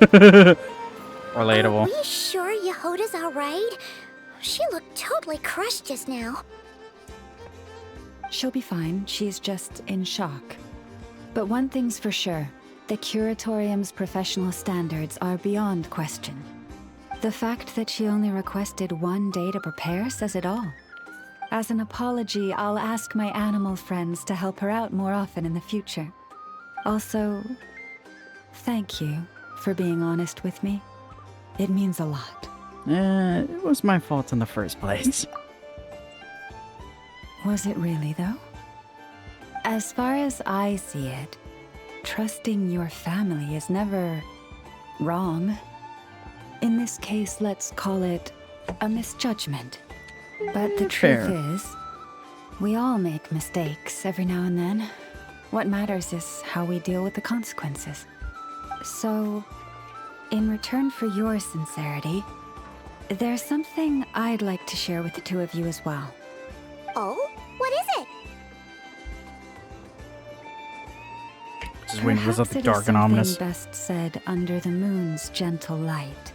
Relatable. Are we sure Yehoda's alright? She looked totally crushed just now. She'll be fine. She's just in shock. But one thing's for sure. The Curatorium's professional standards are beyond question. The fact that she only requested 1 day to prepare says it all. As an apology, I'll ask my animal friends to help her out more often in the future. Also, thank you for being honest with me. It means a lot. It was my fault in the first place. Was it really, though? As far as I see it, trusting your family is never wrong. In this case, let's call it a misjudgment. But the truth is, we all make mistakes every now and then. What matters is how we deal with the consequences. So, in return for your sincerity, there's something I'd like to share with the two of you as well. Oh? What is it? Just waiting, was that the Perhaps dark and it is ominous? something best said under the moon's gentle light.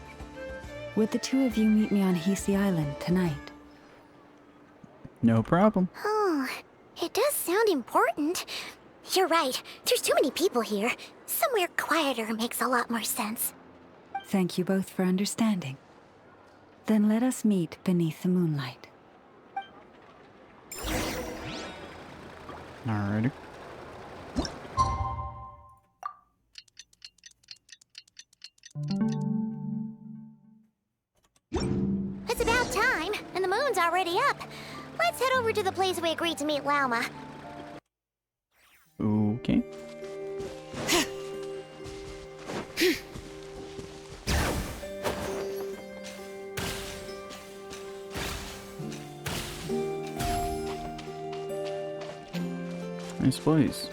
Would the two of you meet me on Hisi Island tonight? No problem. Oh, it does sound important. You're right. There's too many people here. Somewhere quieter makes a lot more sense. Thank you both for understanding. Then let us meet beneath the moonlight. Alrighty. It's about time, and the moon's already up. Let's head over to the place we agreed to meet Lauma. Okay. Nice place.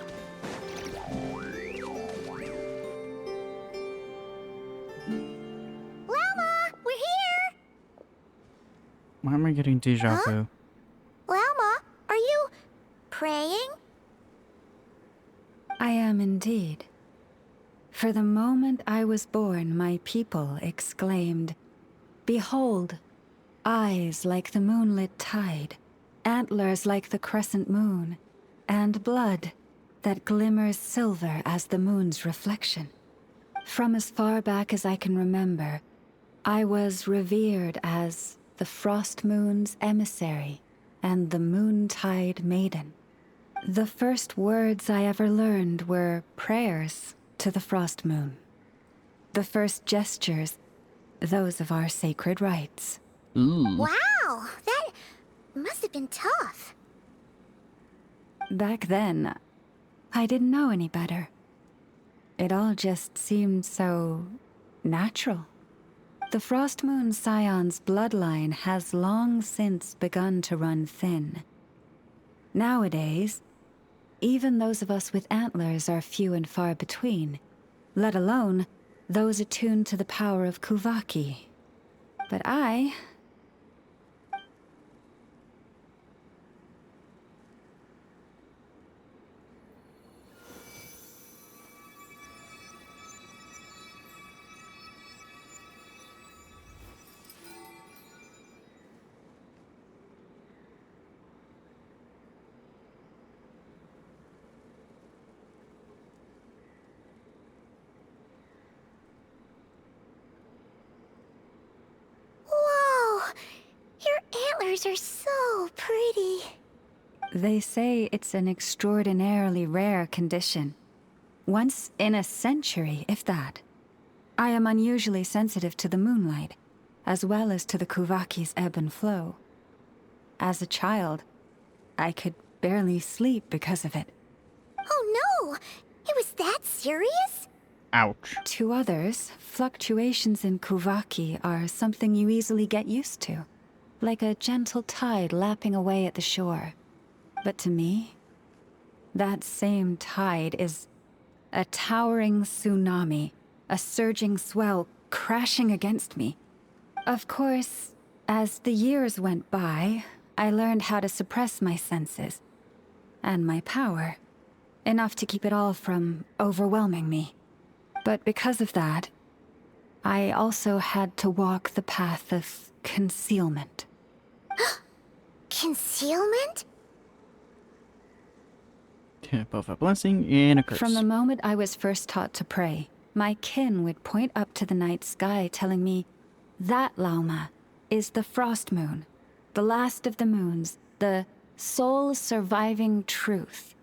Lauma, we're here! Why am I getting deja vu? Lauma, are you praying? I am indeed. For the moment I was born, my people exclaimed, "Behold, eyes like the moonlit tide, antlers like the crescent moon, and blood that glimmers silver as the moon's reflection." From as far back as I can remember, I was revered as the Frost Moon's emissary and the Moontide Maiden. The first words I ever learned were prayers to the Frost Moon. The first gestures, those of our sacred rites. Ooh. Wow, that must have been tough. Back then, I didn't know any better. It all just seemed so natural. The Frost Moon Scion's bloodline has long since begun to run thin. Nowadays, even those of us with antlers are few and far between, let alone those attuned to the power of Kuvaki. But I... Whoa, your antlers are so pretty. They say it's an extraordinarily rare condition. Once in a century, if that. I am unusually sensitive to the moonlight, as well as to the Kuvaki's ebb and flow. As a child, I could barely sleep because of it. Oh no! It was that serious? Ouch. To others, fluctuations in Kuvaki are something you easily get used to, like a gentle tide lapping away at the shore. But to me, that same tide is a towering tsunami, a surging swell crashing against me. Of course, as the years went by, I learned how to suppress my senses and my power, enough to keep it all from overwhelming me. But because of that, I also had to walk the path of concealment. Concealment? Both a blessing and a curse. From the moment I was first taught to pray, my kin would point up to the night sky telling me, that Lauma is the frost moon, the last of the moons, the sole surviving truth.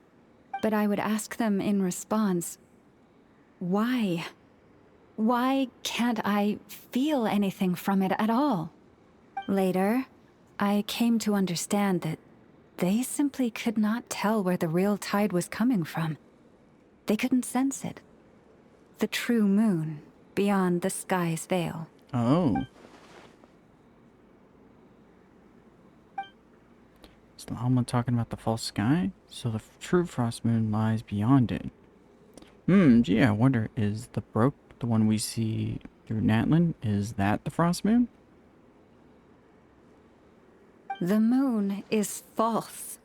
But I would ask them in response, why? Why can't I feel anything from it at all? Later, I came to understand that they simply could not tell where the real tide was coming from. They couldn't sense it. The true moon beyond the sky's veil. Oh. Is Lama talking about the false sky? So the true frost moon lies beyond it. Gee, I wonder, is the one we see through Natlin, is that the frost moon? The moon is false.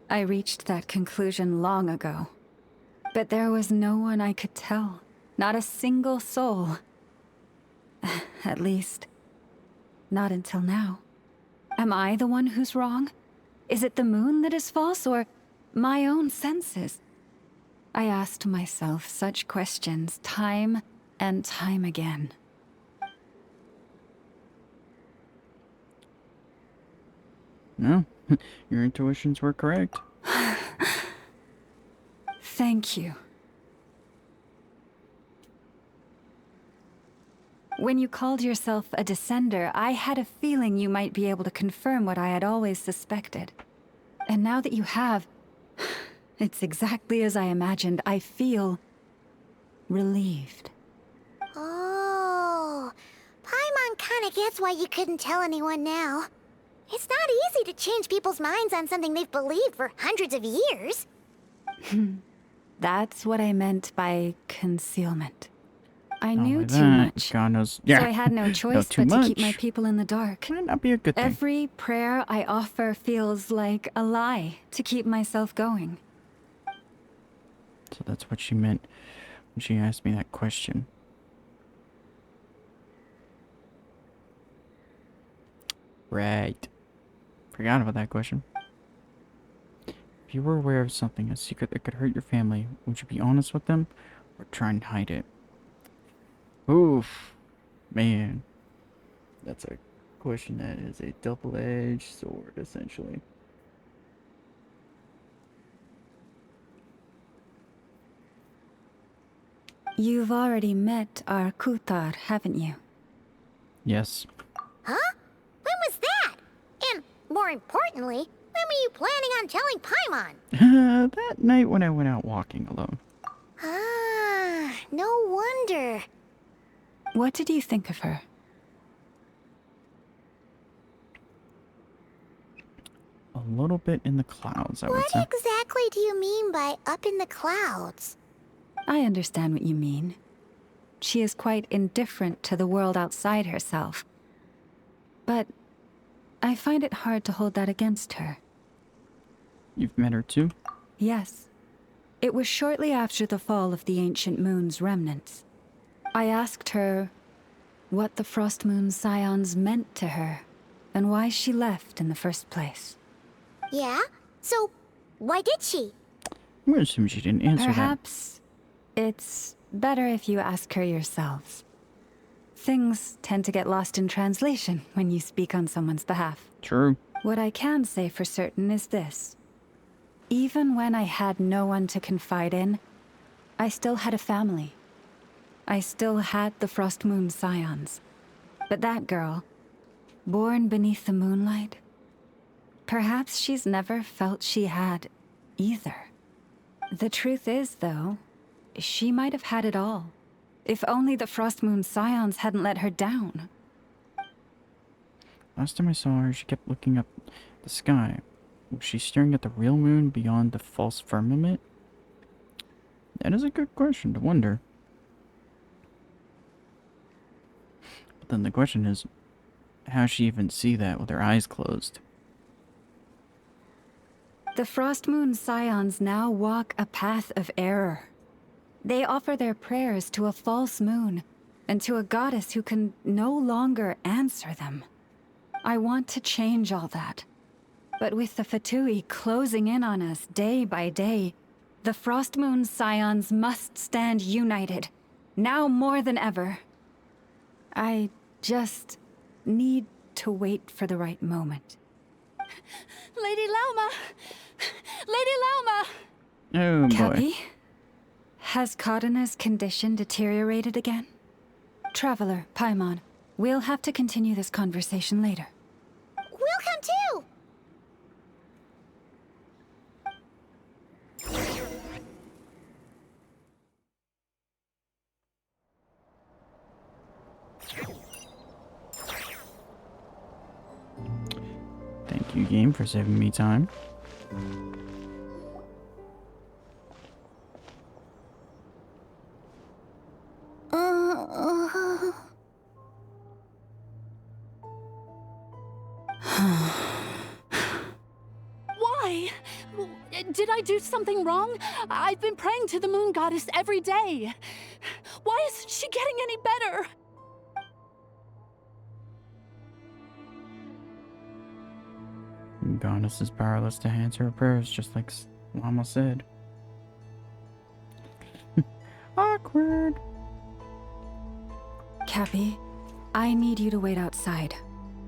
I reached that conclusion long ago. But there was no one I could tell. Not a single soul. At least, not until now. Am I the one who's wrong? Is it the moon that is false, or my own senses? I asked myself such questions time and time again. No, your intuitions were correct. Thank you. When you called yourself a descender, I had a feeling you might be able to confirm what I had always suspected. And now that you have, it's exactly as I imagined. I feel relieved. Oh, Paimon kinda gets why you couldn't tell anyone now. It's not easy to change people's minds on something they've believed for hundreds of years. That's what I meant by concealment. I Not knew only too that, much, God knows. so I had no choice too but to keep much. my people in the dark. Might not be a good thing. Every prayer I offer feels like a lie to keep myself going. So that's what she meant when she asked me that question. Right. Forgot about that question. If you were aware of something, a secret that could hurt your family, would you be honest with them or try and hide it? Oof. Man. That's a question that is a double-edged sword, essentially. You've already met our Kutar, haven't you? Yes. Huh? When was that? And more importantly, when were you planning on telling Paimon? That night when I went out walking alone. Ah, no wonder. What did you think of her? A little bit in the clouds, I would say. What exactly do you mean by up in the clouds? I understand what you mean. She is quite indifferent to the world outside herself. But I find it hard to hold that against her. You've met her too? Yes. It was shortly after the fall of the ancient moon's remnants. I asked her what the Frost Moon Scions meant to her, and why she left in the first place. Yeah? So, why did she? I'm gonna assume she didn't answer Perhaps it's better if you ask her yourselves. Things tend to get lost in translation when you speak on someone's behalf. that. True. What I can say for certain is this. Even when I had no one to confide in, I still had a family. I still had the Frost Moon Scions. But that girl, born beneath the moonlight, perhaps she's never felt she had either. The truth is, though, she might have had it all. If only the Frost Moon Scions hadn't let her down. Last time I saw her, she kept looking up the sky. Was she staring at the real moon beyond the false firmament? That is a good question to wonder. But then the question is, how does she even see that with her eyes closed? The Frost Moon Scions now walk a path of error. They offer their prayers to a false moon, and to a goddess who can no longer answer them. I want to change all that. But with the Fatui closing in on us day by day, the Frost Moon Scions must stand united, now more than ever. I just need to wait for the right moment. Lady Lauma! Lady Lauma! Oh boy. Kelly? Has Cardina's condition deteriorated again? Traveler, Paimon, we'll have to continue this conversation later. We'll come too! Thank you, game, for saving me time. Why? Did I do something wrong? I've been praying to the moon goddess every day. Why isn't she getting any better? Goddess is powerless to answer her prayers, just like Llama said. Awkward. Cappy, I need you to wait outside.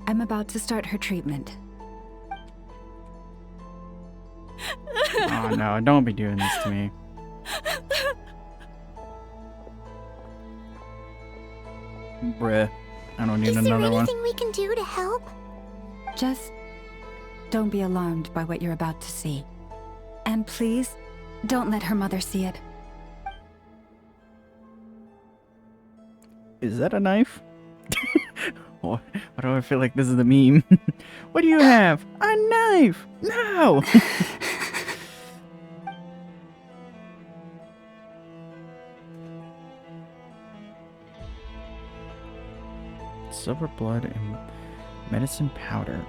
I'm about to start her treatment. Oh no, don't be doing this to me. Bruh. I don't need Is there another one. anything we can do to help? Just don't be alarmed by what you're about to see. And please, don't let her mother see it. Is that a knife? Why do I feel like this is the meme? What do you have? A knife! No! Silver blood and medicine powder.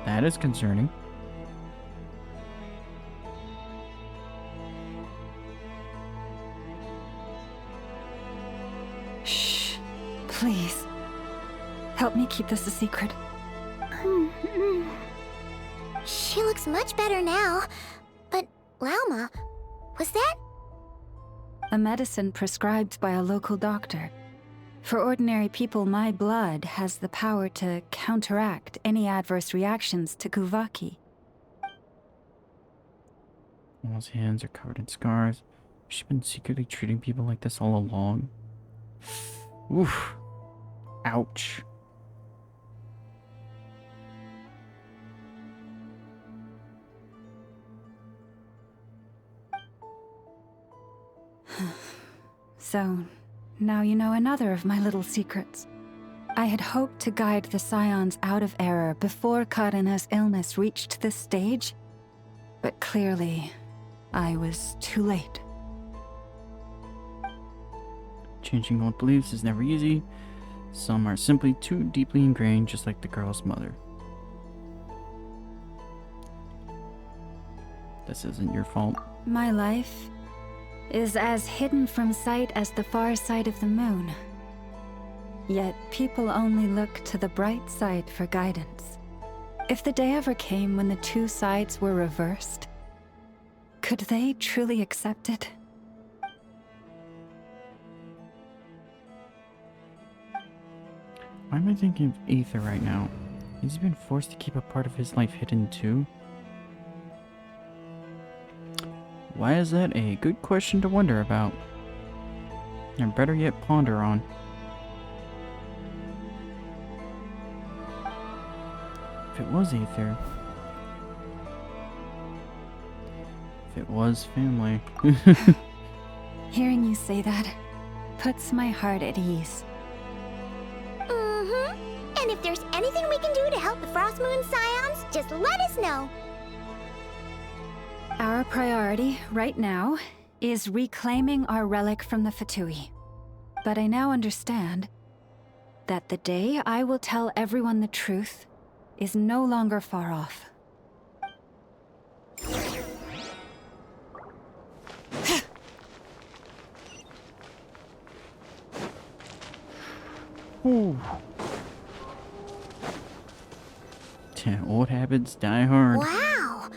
That is concerning. Shh. Please. Help me keep this a secret. She looks much better now. But, Lauma, was that? A medicine prescribed by a local doctor. For ordinary people, my blood has the power to counteract any adverse reactions to Kuvaki. Almost hands are covered in scars. She's been secretly treating people like this all along. Oof. Ouch. So, now you know another of my little secrets. I had hoped to guide the Scions out of error before Karina's illness reached this stage, but clearly, I was too late. Changing old beliefs is never easy. Some are simply too deeply ingrained, just like the girl's mother. This isn't your fault. My life is as hidden from sight as the far side of the moon. Yet people only look to the bright side for guidance. If the day ever came when the two sides were reversed, could they truly accept it? Why am I thinking of Aether right now? Has he been forced to keep a part of his life hidden too? Why is that a good question to wonder about? Or better yet, ponder on. If it was Aether. If it was family. Hearing you say that puts my heart at ease. And if there's anything we can do to help the Frost Moon Scions, just let us know. Our priority, right now, is reclaiming our relic from the Fatui. But I now understand that the day I will tell everyone the truth is no longer far off. Ooh. Old habits die hard. Wow!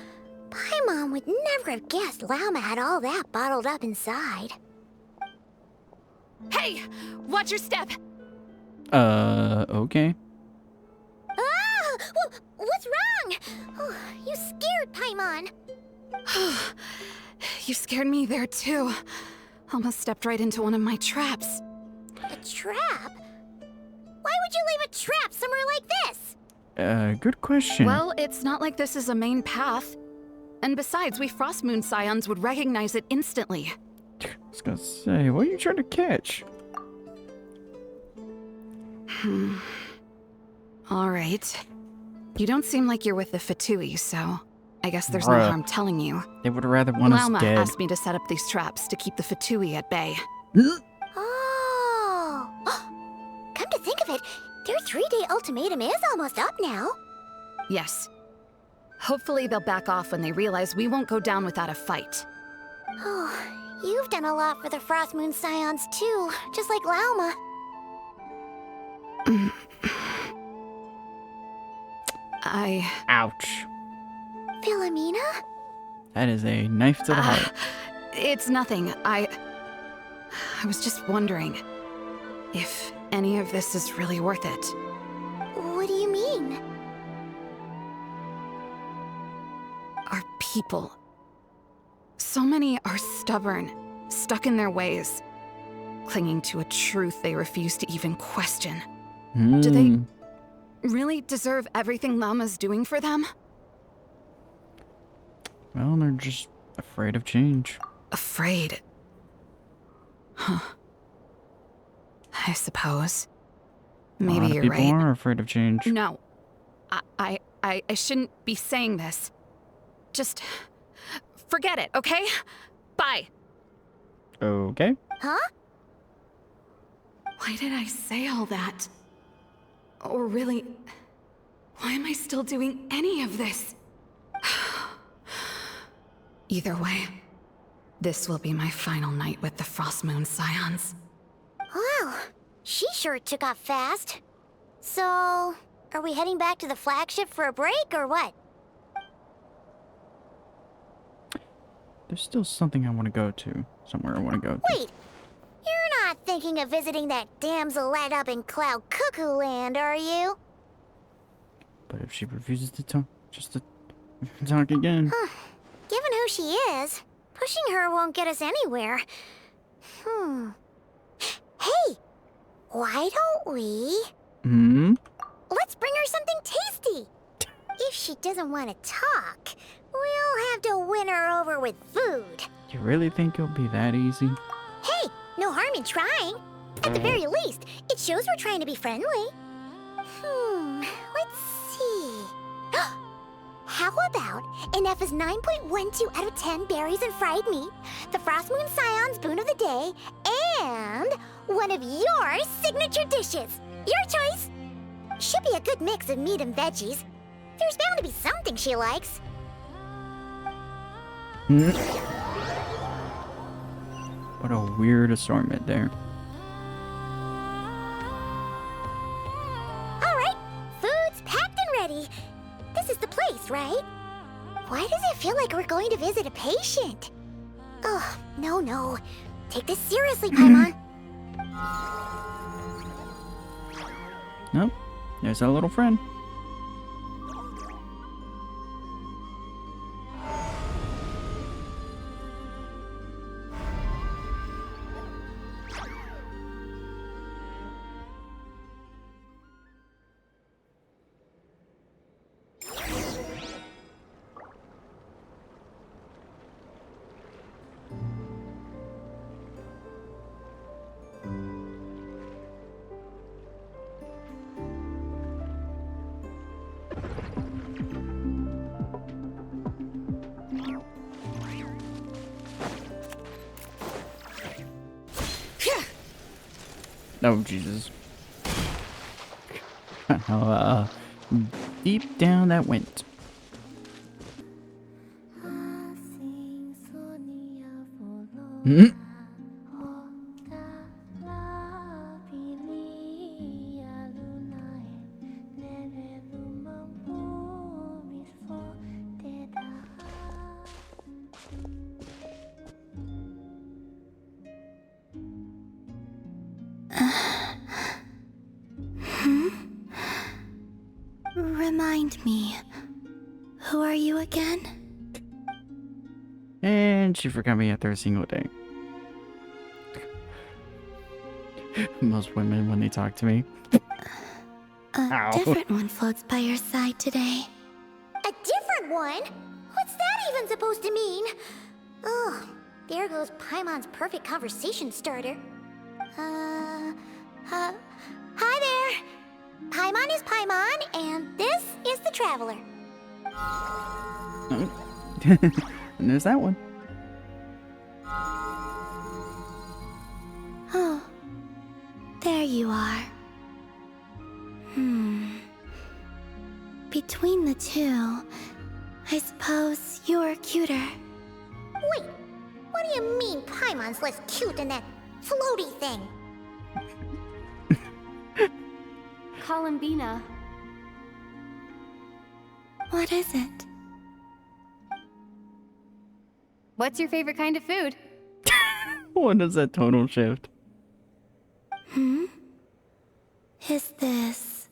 Paimon would never have guessed Llama had all that bottled up inside. Hey! Watch your step! Okay. Ah! What's wrong? Oh, you scared Paimon. You scared me there too. Almost stepped right into one of my traps. A trap? Why would you leave a trap somewhere like this? Good question. Well, it's not like this is a main path. And besides, we Frost Moon Scions would recognize it instantly. I was gonna say, what are you trying to catch? Alright. You don't seem like you're with the Fatui, so I guess there's no Bruh. harm telling you. They would rather want us Lauma dead. asked me to set up these traps to keep the Fatui at bay. Oh! Come to think of it, their 3-day ultimatum is almost up now. Yes. Hopefully they'll back off when they realize we won't go down without a fight. Oh, you've done a lot for the Frost Moon Scions too, just like Lauma. Ouch. Philomena? That is a knife to the heart. It's nothing. I was just wondering if any of this is really worth it. What do you mean? Our people. So many are stubborn, stuck in their ways, clinging to a truth they refuse to even question. Do they really deserve everything Lama's doing for them? Well, they're just afraid of change. Afraid. Huh. I suppose. A Maybe lot of you're people right. are afraid of change. No. I shouldn't be saying this. Just forget it, okay? Bye. Okay. Huh? Why did I say all that? Or really, why am I still doing any of this? Either way, this will be my final night with the Frost Moon Scions. Wow, she sure took off fast. So, are we heading back to the flagship for a break or what? There's still something I want to go to. Somewhere I want to go to. Wait, you're not thinking of visiting that damsel light up in Cloud Cuckoo Land, are you? But if she refuses to talk, just to talk again. Given who she is, pushing her won't get us anywhere. Hey, why don't we... Let's bring her something tasty. If she doesn't want to talk, we'll have to win her over with food. You really think it'll be that easy? Hey, no harm in trying. At the very least, it shows we're trying to be friendly. Let's see. How about Inef's 9.12 out of 10 berries and fried meat, the Frost Moon Scion's boon of the day, and one of your signature dishes. Your choice. Should be a good mix of meat and veggies. There's bound to be something she likes. What a weird assortment there. All right, food's packed and ready. This is the place, right? Why does it feel like we're going to visit a patient? Oh, no. Take this seriously, Paimon. Nope. There's our little friend. Oh, Jesus. How deep down that went. Remind me, who are you again? And she forgot me after a single day. Most women, when they talk to me. A Ow. different one floats by your side today. A different one? What's that even supposed to mean? Oh, there goes Paimon's perfect conversation starter. Hi there. Paimon is Paimon, and this is the Traveler. And there's that one. Oh, there you are. Between the two, I suppose you're cuter. Wait, what do you mean Paimon's less cute than that floaty thing? Columbina. What is it? What's your favorite kind of food? What is that tonal shift? Is this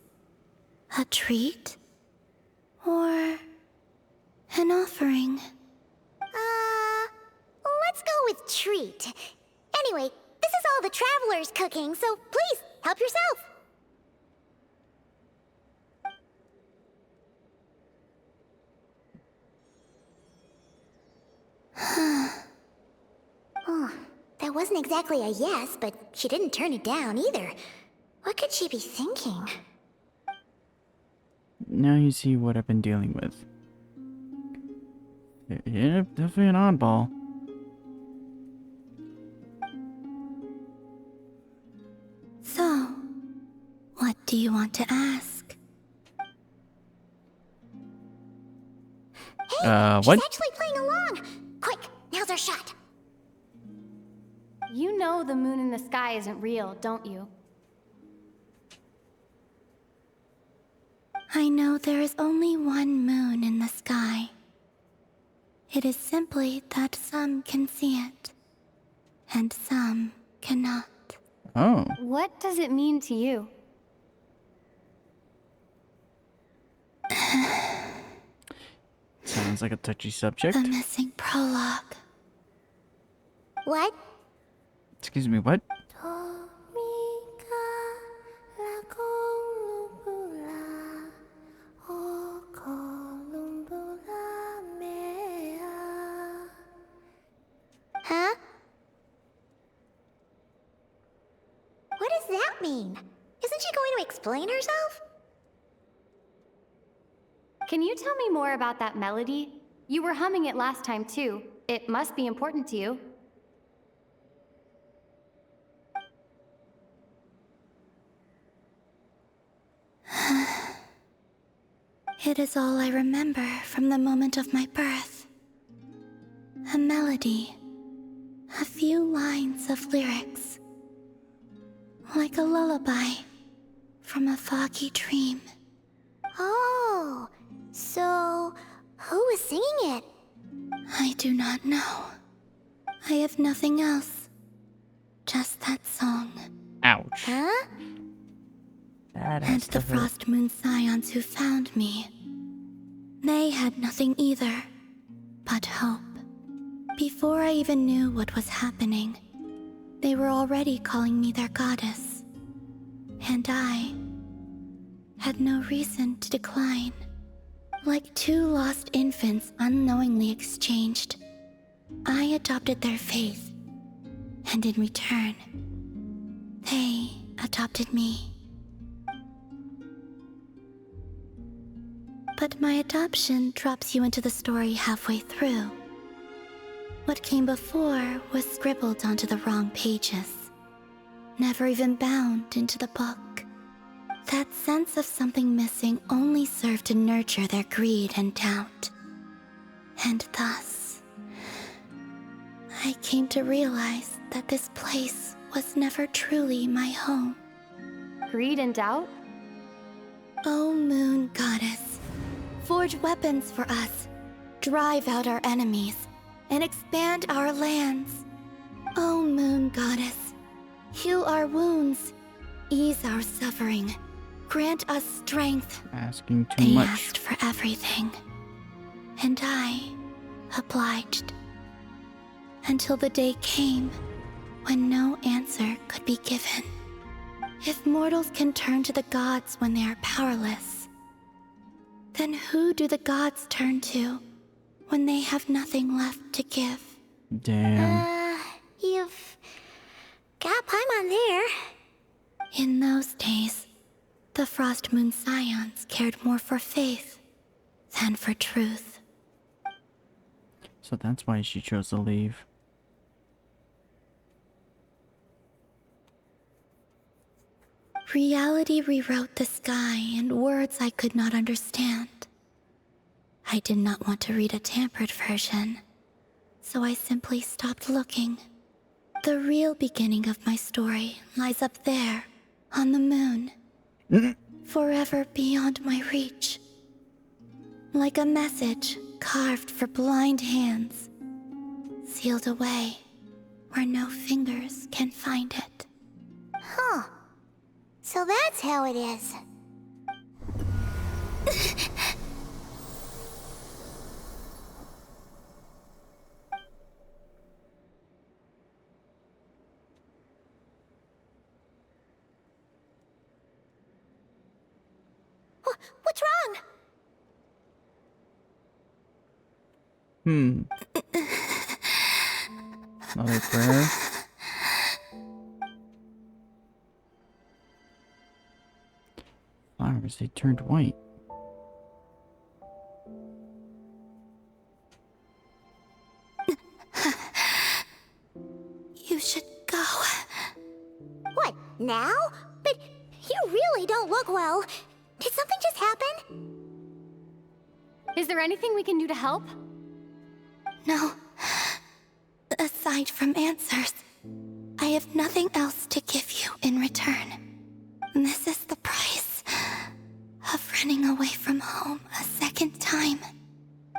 a treat? Or an offering? Let's go with treat. Anyway, this is all the Traveler's cooking, so please, help yourself. Oh, that wasn't exactly a yes, but she didn't turn it down either. What could she be thinking? Now you see what I've been dealing with. Yeah, definitely an oddball. So, what do you want to ask? Hey, what? she's actually playing along! Quick, now's our shot. You know the moon in the sky isn't real, don't you? I know there is only one moon in the sky. It is simply that some can see it, and some cannot. Oh. What does it mean to you? Sounds like a touchy subject. The missing prologue. What? Excuse me, what? Huh? What does that mean? Isn't she going to explain herself? Can you tell me more about that melody? You were humming it last time too. It must be important to you. It is all I remember from the moment of my birth. A melody. A few lines of lyrics. Like a lullaby from a foggy dream. Oh, so who was singing it? I do not know. I have nothing else. Just that song. Ouch. Huh? That And has the to hurt. Frost Moon Scions who found me. They had nothing either, but hope. Before I even knew what was happening, they were already calling me their goddess. And I had no reason to decline. Like two lost infants unknowingly exchanged, I adopted their faith. And in return, they adopted me. But my adoption drops you into the story halfway through. What came before was scribbled onto the wrong pages, never even bound into the book. That sense of something missing only served to nurture their greed and doubt. And thus, I came to realize that this place was never truly my home. Greed and doubt? O Moon Goddess, forge weapons for us, drive out our enemies, and expand our lands. O Moon Goddess, heal our wounds, ease our suffering, grant us strength. Asking too They much. asked for everything, and I obliged. Until the day came when no answer could be given. If mortals can turn to the gods when they are powerless, then who do the gods turn to when they have nothing left to give? Damn. You've got Paimon there. In those days, the Frost Moon Scions cared more for faith than for truth. So that's why she chose to leave. Reality rewrote the sky in words I could not understand. I did not want to read a tampered version, so I simply stopped looking. The real beginning of my story lies up there, on the moon, forever beyond my reach. Like a message carved for blind hands, sealed away where no fingers can find it. Huh. So that's how it is. What's wrong? Another prayer. Flowers, they turned white. You should go. What, now? But you really don't look well. Did something just happen? Is there anything we can do to help? No. Aside from answers, I have nothing else to give you in return. This is the price of running away from home a second time.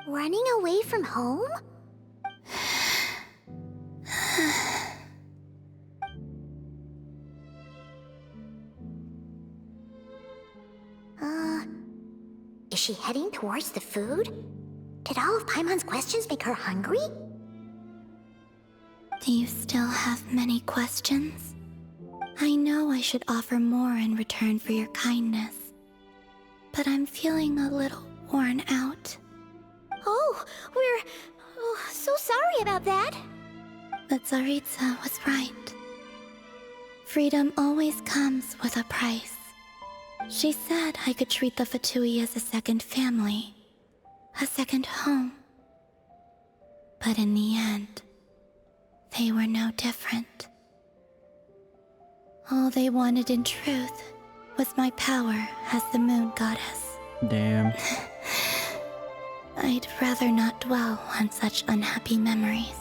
Running away from home? Is she heading towards the food? Did all of Paimon's questions make her hungry? Do you still have many questions? I know I should offer more in return for your kindness, but I'm feeling a little worn out. Oh, we're so sorry about that. The Tsaritsa was right. Freedom always comes with a price. She said I could treat the Fatui as a second family, a second home. But in the end, they were no different. All they wanted in truth was my power as the moon goddess. Damn. I'd rather not dwell on such unhappy memories.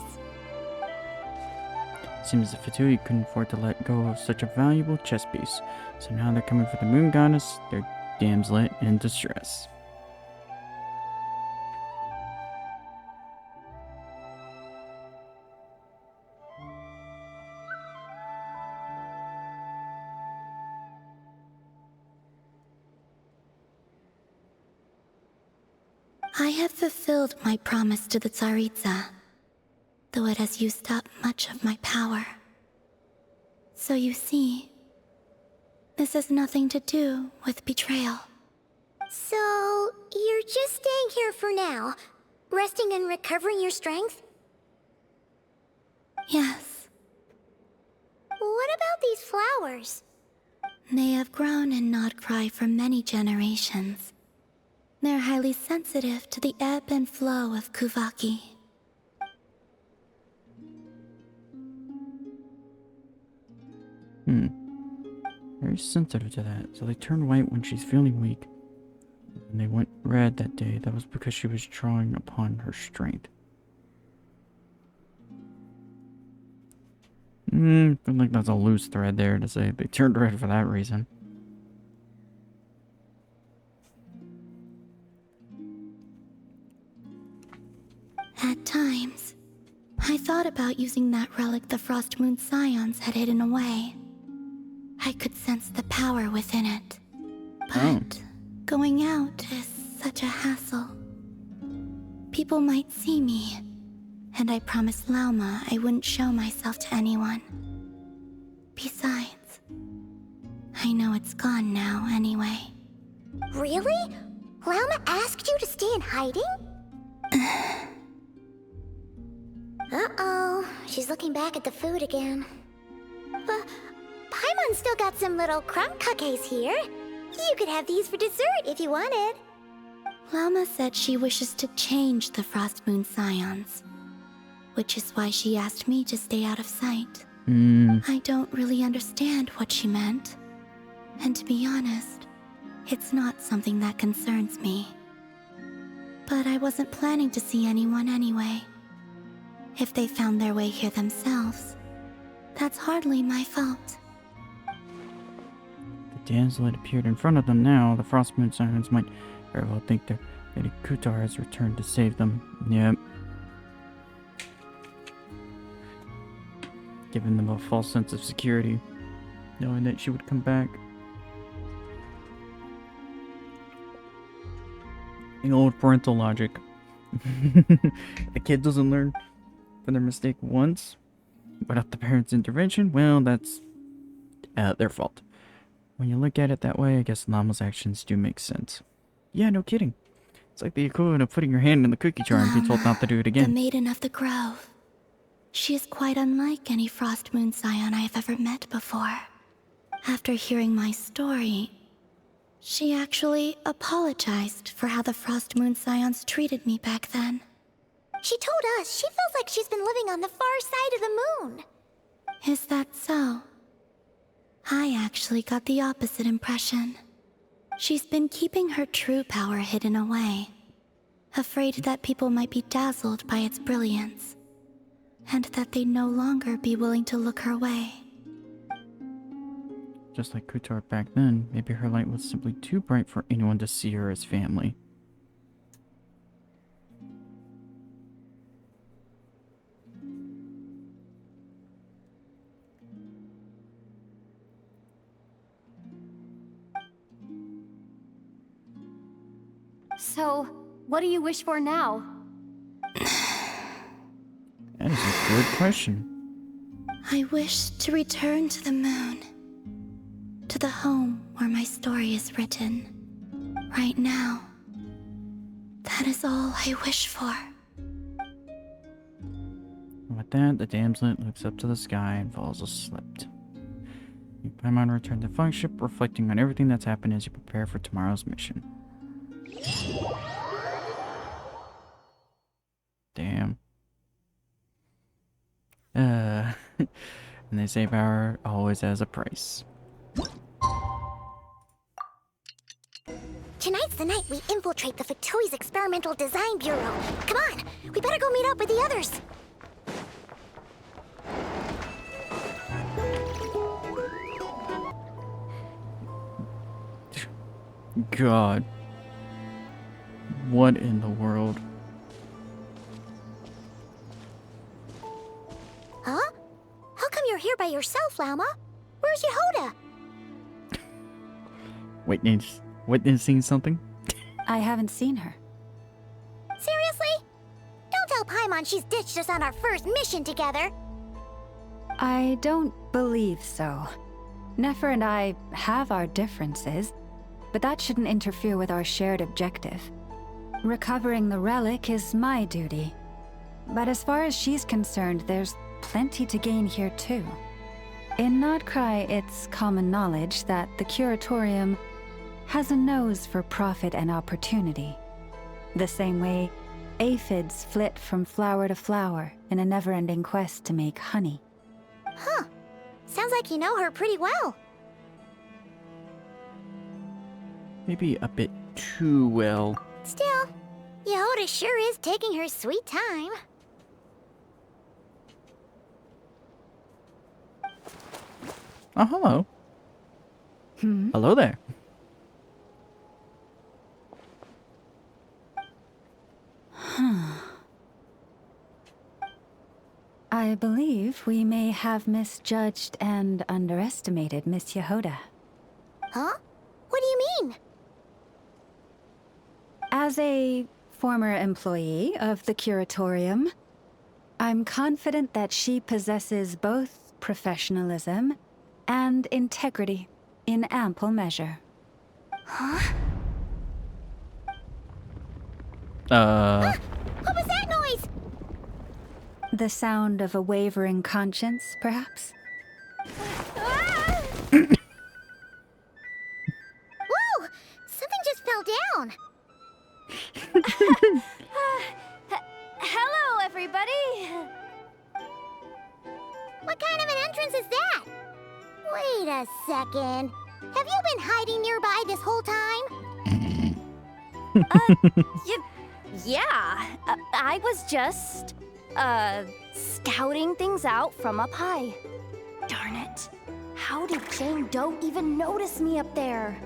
Seems the Fatui couldn't afford to let go of such a valuable chess piece, so now they're coming for the moon goddess, their damslet in distress. I have fulfilled my promise to the Tsaritsa, though it has used up much of my power. So you see, this has nothing to do with betrayal. So, you're just staying here for now, resting and recovering your strength? Yes. What about these flowers? They have grown in Nod-Krai for many generations. They're highly sensitive to the ebb and flow of Kuvaki. Very sensitive to that. So they turn white when she's feeling weak. And they went red that day. That was because she was drawing upon her strength. I feel like that's a loose thread there to say they turned red for that reason. At times, I thought about using that relic the Frost Moon Scions had hidden away. I could sense the power within it, But going out is such a hassle. People might see me, and I promised Lauma I wouldn't show myself to anyone. Besides, I know it's gone now anyway. Really? Lauma asked you to stay in hiding? Uh-oh, she's looking back at the food again. But Paimon's still got some little crumb cookies here. You could have these for dessert if you wanted. Lauma said she wishes to change the Frost Moon Scions, which is why she asked me to stay out of sight. I don't really understand what she meant. And to be honest, it's not something that concerns me. But I wasn't planning to see anyone anyway. If they found their way here themselves, that's hardly my fault. The damsel had appeared in front of them now. The Frost Moon Sirens might very well think that Lady Kutar has returned to save them. Yep. Giving them a false sense of security, knowing that she would come back. The old parental logic. The kid doesn't learn from their mistake once, without the parents' intervention, well, that's their fault. When you look at it that way, I guess Llama's actions do make sense. Yeah, no kidding. It's like the equivalent of putting your hand in the cookie jar and being told not to do it again. The Maiden of the Grove. She is quite unlike any Frost Moon Scion I have ever met before. After hearing my story, she actually apologized for how the Frost Moon Scions treated me back then. She told us she feels like she's been living on the far side of the moon. Is that so? I actually got the opposite impression. She's been keeping her true power hidden away, afraid that people might be dazzled by its brilliance, and that they'd no longer be willing to look her way. Just like Kutar back then, maybe her light was simply too bright for anyone to see her as family. So, what do you wish for now? That is a good question. I wish to return to the moon, to the home where my story is written. Right now, that is all I wish for. And with that, the damsel looks up to the sky and falls asleep. Paimon returned to Funkship, reflecting on everything that's happened as you prepare for tomorrow's mission. Damn. And they say power always has a price. Tonight's the night we infiltrate the Fatoi's Experimental Design Bureau. Come on, we better go meet up with the others. God. What in the world? Huh? How come you're here by yourself, Lauma? Where's Yehoda? Witnessing something? I haven't seen her. Seriously? Don't tell Paimon she's ditched us on our first mission together. I don't believe so. Nefer and I have our differences, but that shouldn't interfere with our shared objective. Recovering the relic is my duty. But as far as she's concerned, there's plenty to gain here too. In Nod-Krai, it's common knowledge that the Curatorium has a nose for profit and opportunity. The same way aphids flit from flower to flower in a never-ending quest to make honey. Huh. Sounds like you know her pretty well. Maybe a bit too well. Still, Yehoda sure is taking her sweet time. Oh, hello. Hello there. I believe we may have misjudged and underestimated Miss Yehoda. Huh? What do you mean? As a former employee of the Curatorium, I'm confident that she possesses both professionalism and integrity in ample measure. Huh? Uh, What was that noise? The sound of a wavering conscience, perhaps? Ah! Whoa! Something just fell down. Hello, everybody! What kind of an entrance is that? Wait a second. Have you been hiding nearby this whole time? Yeah, I was just, scouting things out from up high. Darn it. How did Jane Doe even notice me up there?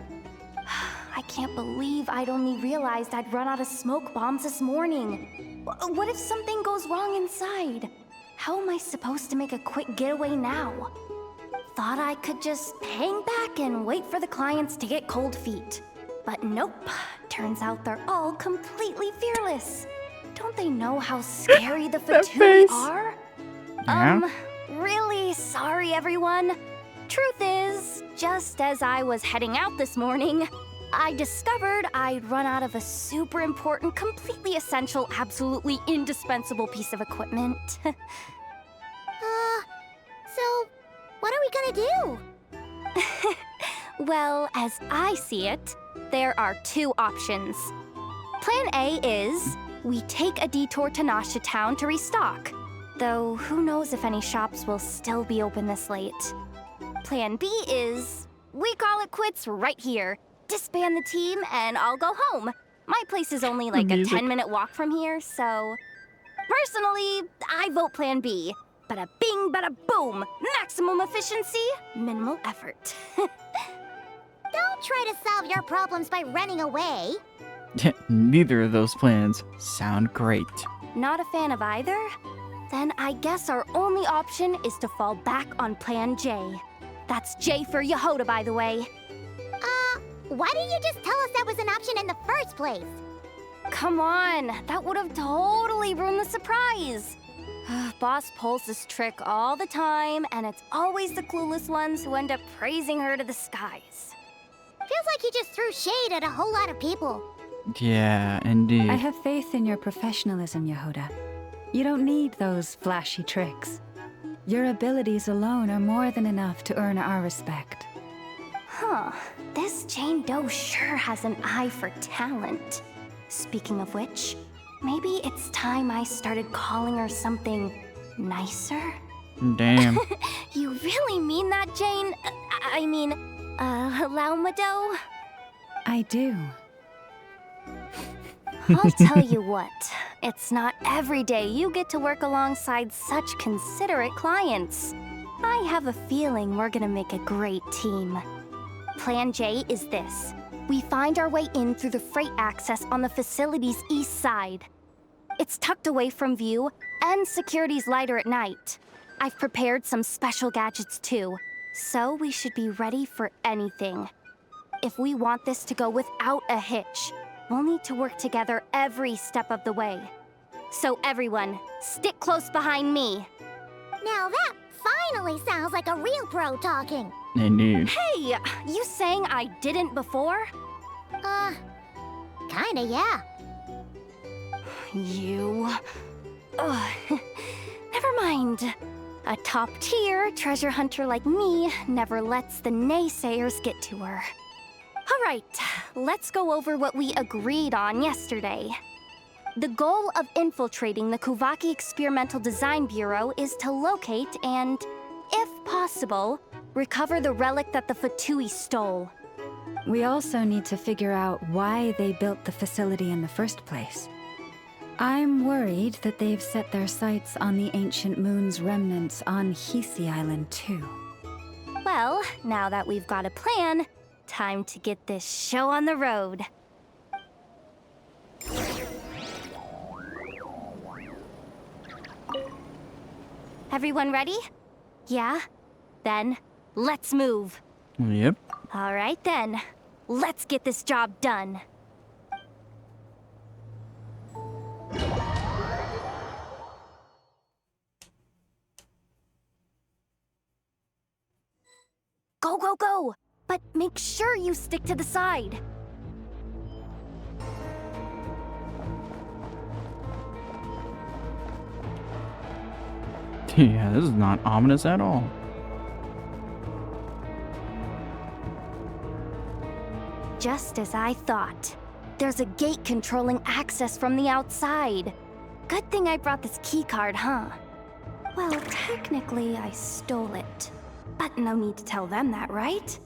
I can't believe I'd only realized I'd run out of smoke bombs this morning. What if something goes wrong inside? How am I supposed to make a quick getaway now? Thought I could just hang back and wait for the clients to get cold feet. But nope. Turns out they're all completely fearless. Don't they know how scary the Fatui face. are? Yeah. Really sorry, everyone. Truth is, just as I was heading out this morning, I discovered I'd run out of a super important, completely essential, absolutely indispensable piece of equipment. So, what are we gonna do? Well, as I see it, there are two options. Plan A is we take a detour to Nasha Town to restock, though who knows if any shops will still be open this late. Plan B is we call it quits right here, disband the team, and I'll go home. My place is only like a 10-minute walk from here, so... Personally, I vote Plan B. Bada bing, bada boom. Maximum efficiency, minimal effort. Don't try to solve your problems by running away. Neither of those plans sound great. Not a fan of either? Then I guess our only option is to fall back on Plan J. That's J for Yehoda, by the way. Why didn't you just tell us that was an option in the first place? Come on, that would have totally ruined the surprise. Boss pulls this trick all the time, and it's always the clueless ones who end up praising her to the skies. Feels like he just threw shade at a whole lot of people. Yeah, indeed. I have faith in your professionalism, Yehoda. You don't need those flashy tricks. Your abilities alone are more than enough to earn our respect. Huh, this Jane Doe sure has an eye for talent. Speaking of which, maybe it's time I started calling her something nicer? Damn. You really mean that, Jane? Laumado? I do. I'll tell you what, it's not every day you get to work alongside such considerate clients. I have a feeling we're gonna make a great team. Plan J is this. We find our way in through the freight access on the facility's east side. It's tucked away from view, and security's lighter at night. I've prepared some special gadgets too, so we should be ready for anything. If we want this to go without a hitch, we'll need to work together every step of the way. So everyone, stick close behind me. Now that finally sounds like a real pro talking. Indeed. Hey, you saying I didn't before? Kinda, yeah. You... Ugh. Never mind. A top-tier treasure hunter like me never lets the naysayers get to her. All right, let's go over what we agreed on yesterday. The goal of infiltrating the Kuvaki Experimental Design Bureau is to locate and, if possible, recover the relic that the Fatui stole. We also need to figure out why they built the facility in the first place. I'm worried that they've set their sights on the Ancient Moon's remnants on Hisi Island too. Well, now that we've got a plan, time to get this show on the road. Everyone ready? Yeah? Then, let's move. Yep. All right then, let's get this job done. Go, go, go! But make sure you stick to the side. Yeah, this is not ominous at all. Just as I thought. There's a gate controlling access from the outside. Good thing I brought this keycard, huh? Well, technically, I stole it. But no need to tell them that, right?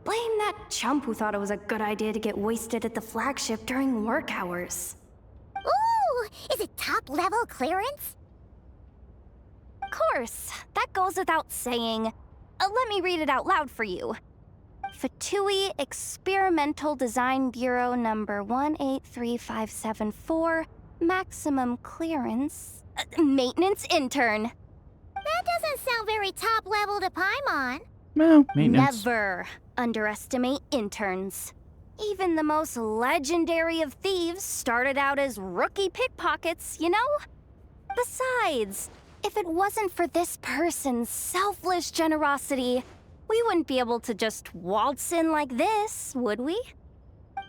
Blame that chump who thought it was a good idea to get wasted at the flagship during work hours. Ooh, is it top-level clearance? Of course, that goes without saying. Let me read it out loud for you. Fatui Experimental Design Bureau number 183574, maximum clearance, maintenance intern. That doesn't sound very top-level to Paimon. Well, maintenance. Never underestimate interns. Even the most legendary of thieves started out as rookie pickpockets, you know? Besides, if it wasn't for this person's selfless generosity, we wouldn't be able to just waltz in like this, would we?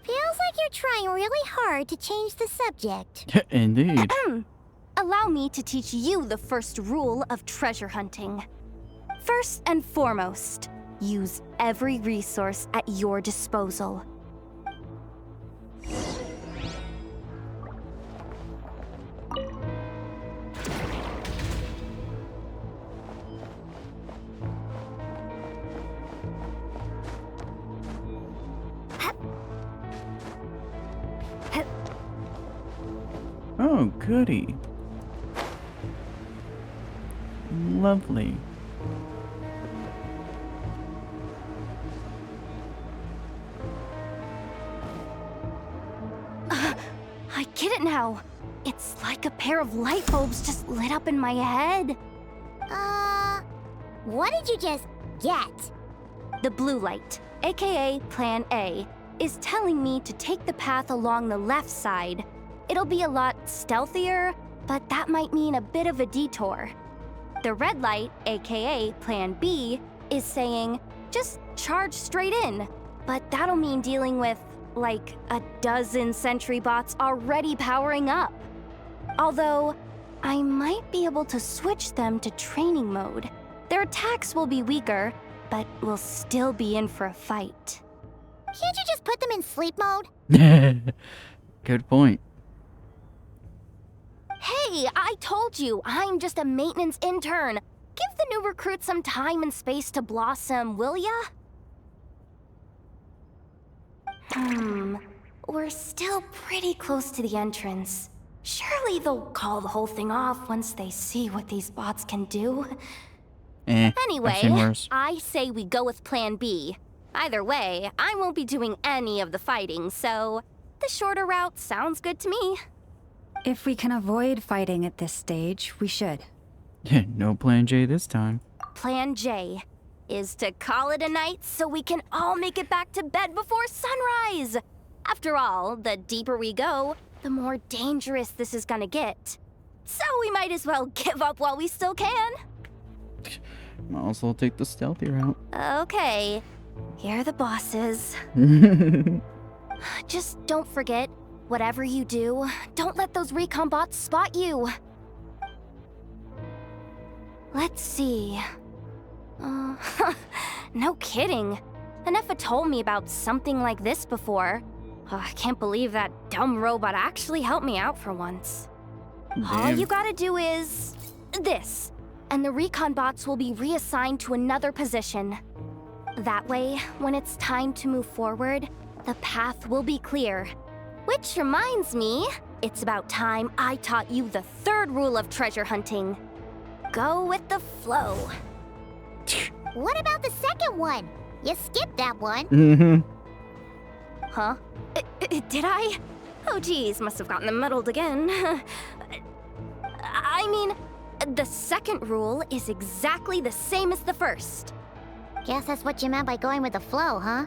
Feels like you're trying really hard to change the subject. Indeed. Allow me to teach you the first rule of treasure hunting. First and foremost, use every resource at your disposal. Oh, goody. Lovely. I get it now. It's like a pair of light bulbs just lit up in my head. What did you just get? The blue light, aka Plan A, is telling me to take the path along the left side. It'll be a lot stealthier, but that might mean a bit of a detour. The red light, aka Plan B, is saying, just charge straight in. But that'll mean dealing with, like, a dozen sentry bots already powering up. Although, I might be able to switch them to training mode. Their attacks will be weaker, but we'll still be in for a fight. Can't you just put them in sleep mode? Good point. Hey, I told you, I'm just a maintenance intern. Give the new recruit some time and space to blossom, will ya? We're still pretty close to the entrance. Surely they'll call the whole thing off once they see what these bots can do. I've seen Anyway, worse. I say we go with Plan B. Either way, I won't be doing any of the fighting, so the shorter route sounds good to me. If we can avoid fighting at this stage, we should. No Plan J this time. Plan J is to call it a night so we can all make it back to bed before sunrise. After all, the deeper we go, the more dangerous this is gonna get. So we might as well give up while we still can. Might as well take the stealthy route. Okay, here are the bosses. Just don't forget, whatever you do, don't let those recon bots spot you. Let's see. No kidding. Anefa told me about something like this before. I can't believe that dumb robot actually helped me out for once. All Damn. you gotta do is this, and the recon bots will be reassigned to another position. That way, when it's time to move forward, the path will be clear. Which reminds me, it's about time I taught you the third rule of treasure hunting. Go with the flow. What about the second one? You skipped that one. Huh? Did I? Oh geez, must have gotten them muddled again. I mean, the second rule is exactly the same as the first. Guess that's what you meant by going with the flow, huh?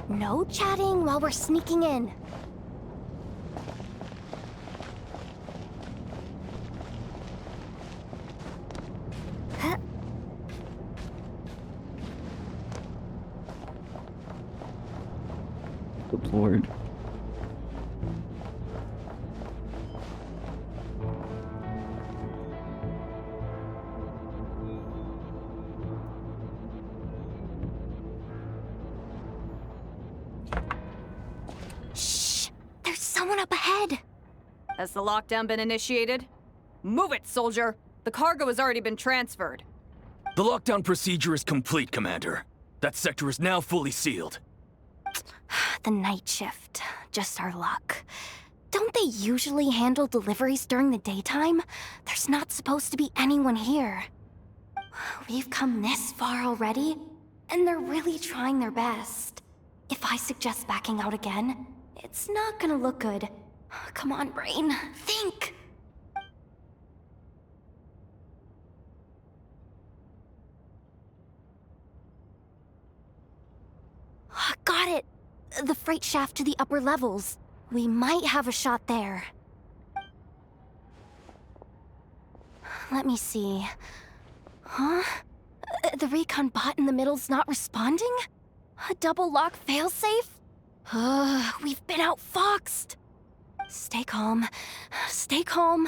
No chatting while we're sneaking in. Huh? Good lord. Shh! There's someone up ahead. Has the lockdown been initiated? Move it, soldier! The cargo has already been transferred. The lockdown procedure is complete, Commander. That sector is now fully sealed. The night shift. Just our luck. Don't they usually handle deliveries during the daytime? There's not supposed to be anyone here. We've come this far already, and they're really trying their best. If I suggest backing out again, it's not gonna look good. Come on, brain. Think! Got it! The freight shaft to the upper levels. We might have a shot there. Let me see. Huh? The recon bot in the middle's not responding? A double lock failsafe? We've been outfoxed. Stay calm. Stay calm.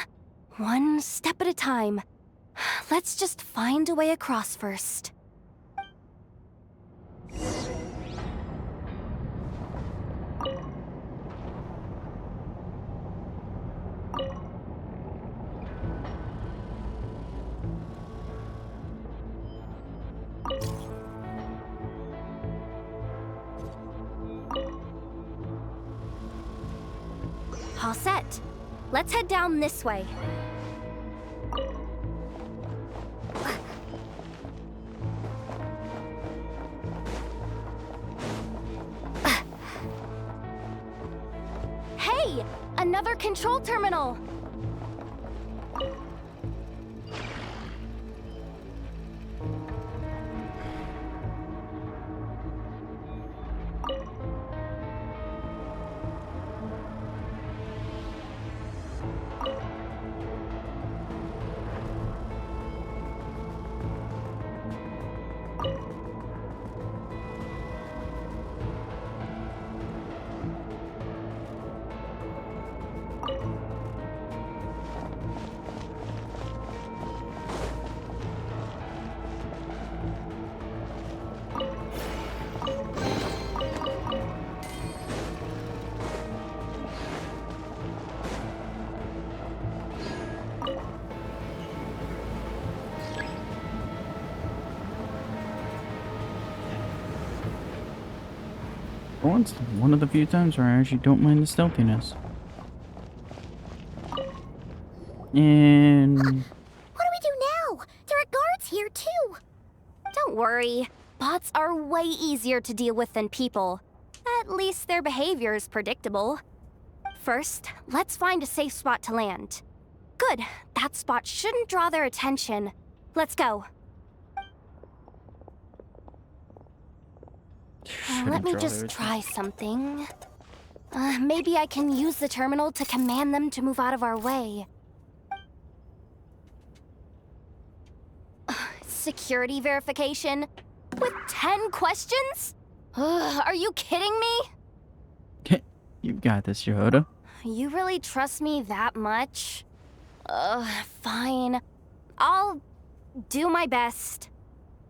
One step at a time. Let's just find a way across first. All set. Let's head down this way. Hey! Another control terminal! For once, one of the few times where I actually don't mind the stealthiness. And... What do we do now? There are guards here, too. Don't worry. Bots are way easier to deal with than people. At least their behavior is predictable. First, let's find a safe spot to land. Good. That spot shouldn't draw their attention. Let's go. Let me just try something. Maybe I can use the terminal to command them to move out of our way. Security verification? With 10 questions? Are you kidding me? You've got this, Yehoda. You really trust me that much? Fine. I'll do my best.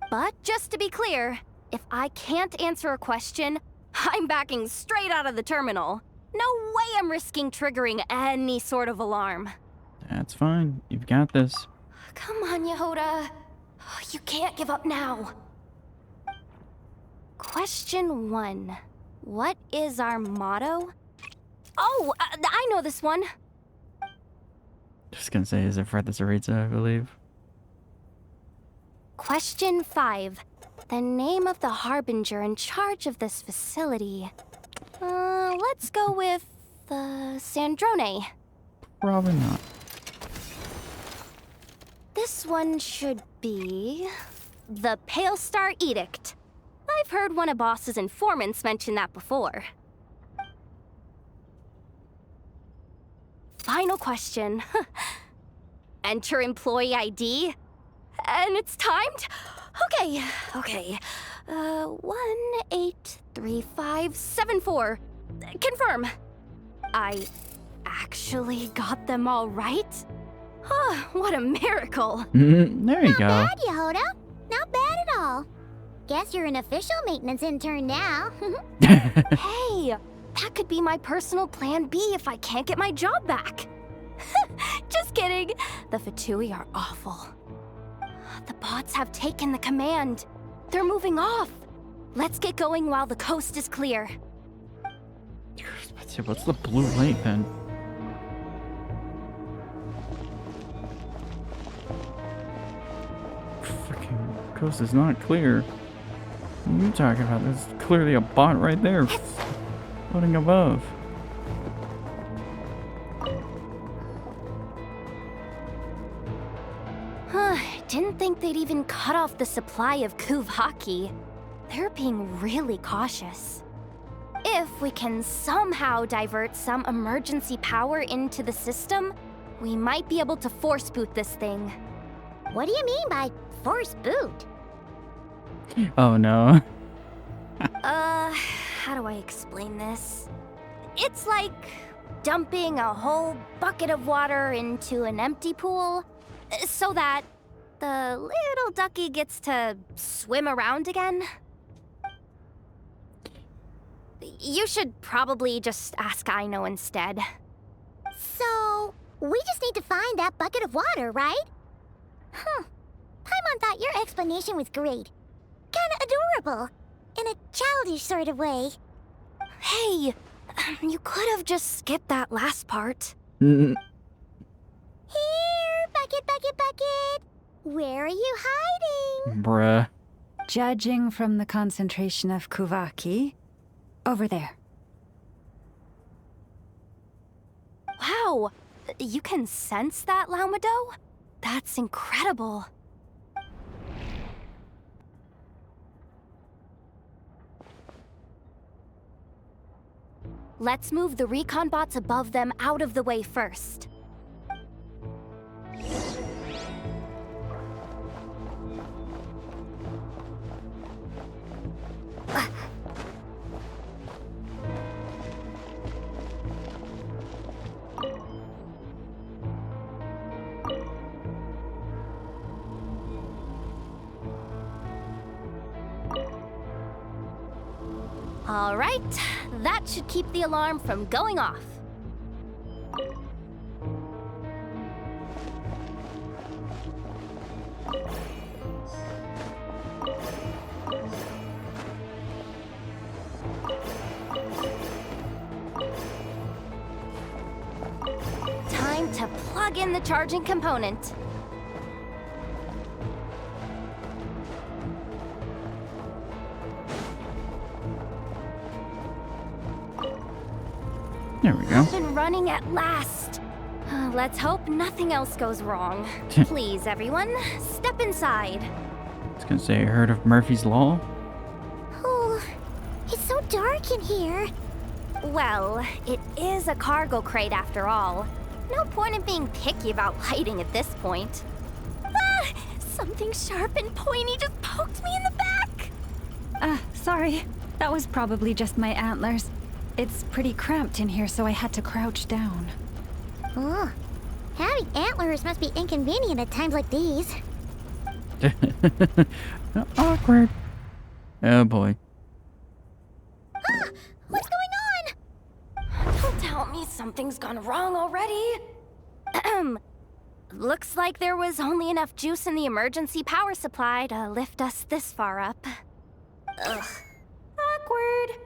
But just to be clear, if I can't answer a question, I'm backing straight out of the terminal. No way I'm risking triggering any sort of alarm. That's fine. You've got this. Come on, Yehoda. You can't give up now. Question 1. What is our motto? Oh, I know this one. Just gonna say, is it Fred the Tsaritsa, I believe? Question 5. The name of the harbinger in charge of this facility. Let's go with, Sandrone. Probably not. This one should be... the Pale Star Edict. I've heard one of Boss's informants mention that before. Final question. Enter employee ID. And it's timed? Okay. 183574. Confirm. I actually got them all right? What a miracle. There you go. Not bad, Yehoda. Not bad at all. Guess you're an official maintenance intern now. Hey, that could be my personal plan B if I can't get my job back. Just kidding. The Fatui are awful. The bots have taken the command. They're moving off. Let's get going while the coast is clear. What's the blue light then? Freaking coast is not clear. What are you talking about? There's clearly a bot right there floating above. Didn't think they'd even cut off the supply of Kuvaki. They're being really cautious. If we can somehow divert some emergency power into the system, we might be able to force boot this thing. What do you mean by force boot? Oh no. How do I explain this? It's like dumping a whole bucket of water into an empty pool, so that the little ducky gets to swim around again. You should probably just ask Aino instead. So, we just need to find that bucket of water, right? Paimon thought your explanation was great. Kinda adorable. In a childish sort of way. Hey, you could have just skipped that last part. Here, bucket, bucket, bucket. Where are you hiding? Bruh. Judging from the concentration of Kuvaki, over there. Wow, you can sense that, Laumado? That's incredible. Let's move the recon bots above them out of the way first. All right, that should keep the alarm from going off. Time to plug in the charging component. There we go. Up and running at last. Let's hope nothing else goes wrong. Please, everyone, step inside. I was gonna say, I heard of Murphy's Law? Oh, it's so dark in here. Well, it is a cargo crate after all. No point in being picky about lighting at this point. Ah! Something sharp and pointy just poked me in the back! Sorry. That was probably just my antlers. It's pretty cramped in here, so I had to crouch down. Oh, having antlers must be inconvenient at times like these. Awkward. Oh boy. Ah, what's going on? Don't tell me something's gone wrong already. Looks like there was only enough juice in the emergency power supply to lift us this far up. Ugh. Awkward.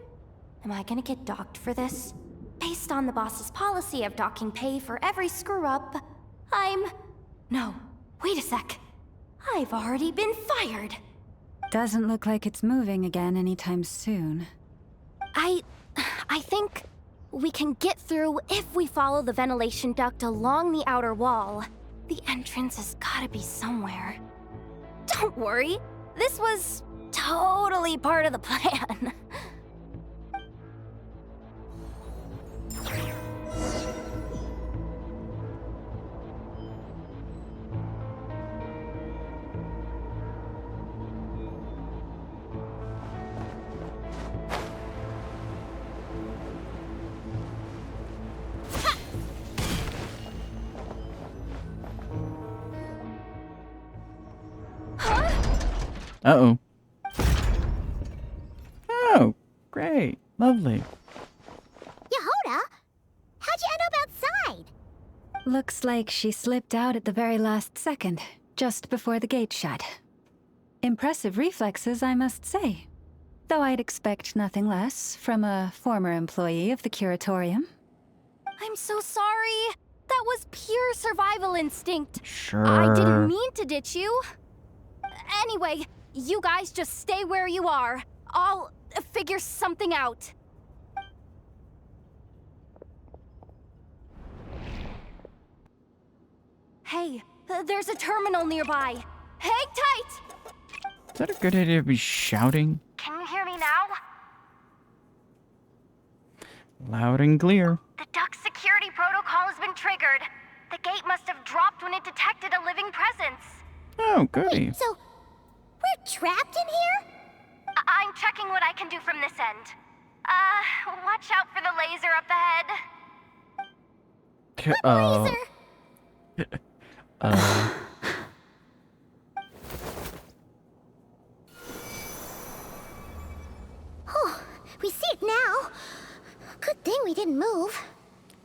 Am I gonna get docked for this? Based on the boss's policy of docking pay for every screw-up, No, wait a sec. I've already been fired. Doesn't look like it's moving again anytime soon. I think we can get through if we follow the ventilation duct along the outer wall. The entrance has gotta be somewhere. Don't worry, This was totally part of the plan. Uh-oh. Oh, great. Lovely. Yehoda, how'd you end up outside? Looks like she slipped out at the very last second, just before the gate shut. Impressive reflexes, I must say. Though I'd expect nothing less from a former employee of the Curatorium. I'm so sorry. That was pure survival instinct. Sure. I didn't mean to ditch you. Anyway, you guys just stay where you are. I'll figure something out. Hey, there's a terminal nearby. Hang tight! Is that a good idea to be shouting? Can you hear me now? Loud and clear. The duck security protocol has been triggered. The gate must have dropped when it detected a living presence. Oh, goody. So, we're trapped in here? I'm checking what I can do from this end. Watch out for the laser up ahead. Laser? Oh, we see it now. Good thing we didn't move.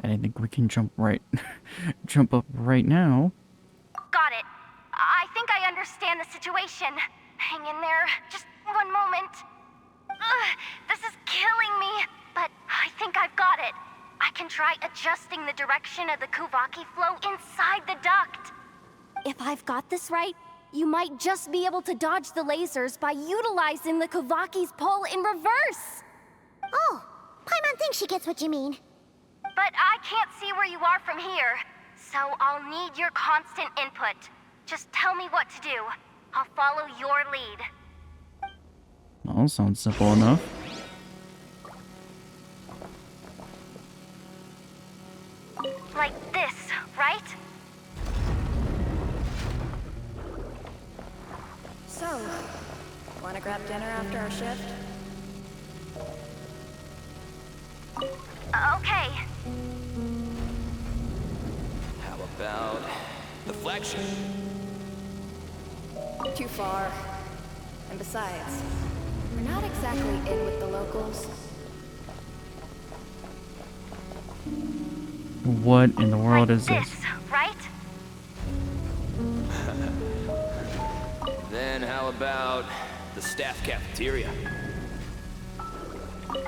I didn't think we can jump up right now. Got it. I think I understand the situation. Hang in there. Just one moment. This is killing me, but I think I've got it. I can try adjusting the direction of the Kuvaki flow inside the duct. If I've got this right, you might just be able to dodge the lasers by utilizing the Kuvaki's pull in reverse. Oh, Paimon thinks she gets what you mean. But I can't see where you are from here, so I'll need your constant input. Just tell me what to do. I'll follow your lead. Well, sounds simple enough. Like this, right? So, wanna grab dinner after our shift? Okay. How about the flagship? Too far. And besides, we're not exactly in with the locals. What in the world Like is this? right? Then how about the staff cafeteria?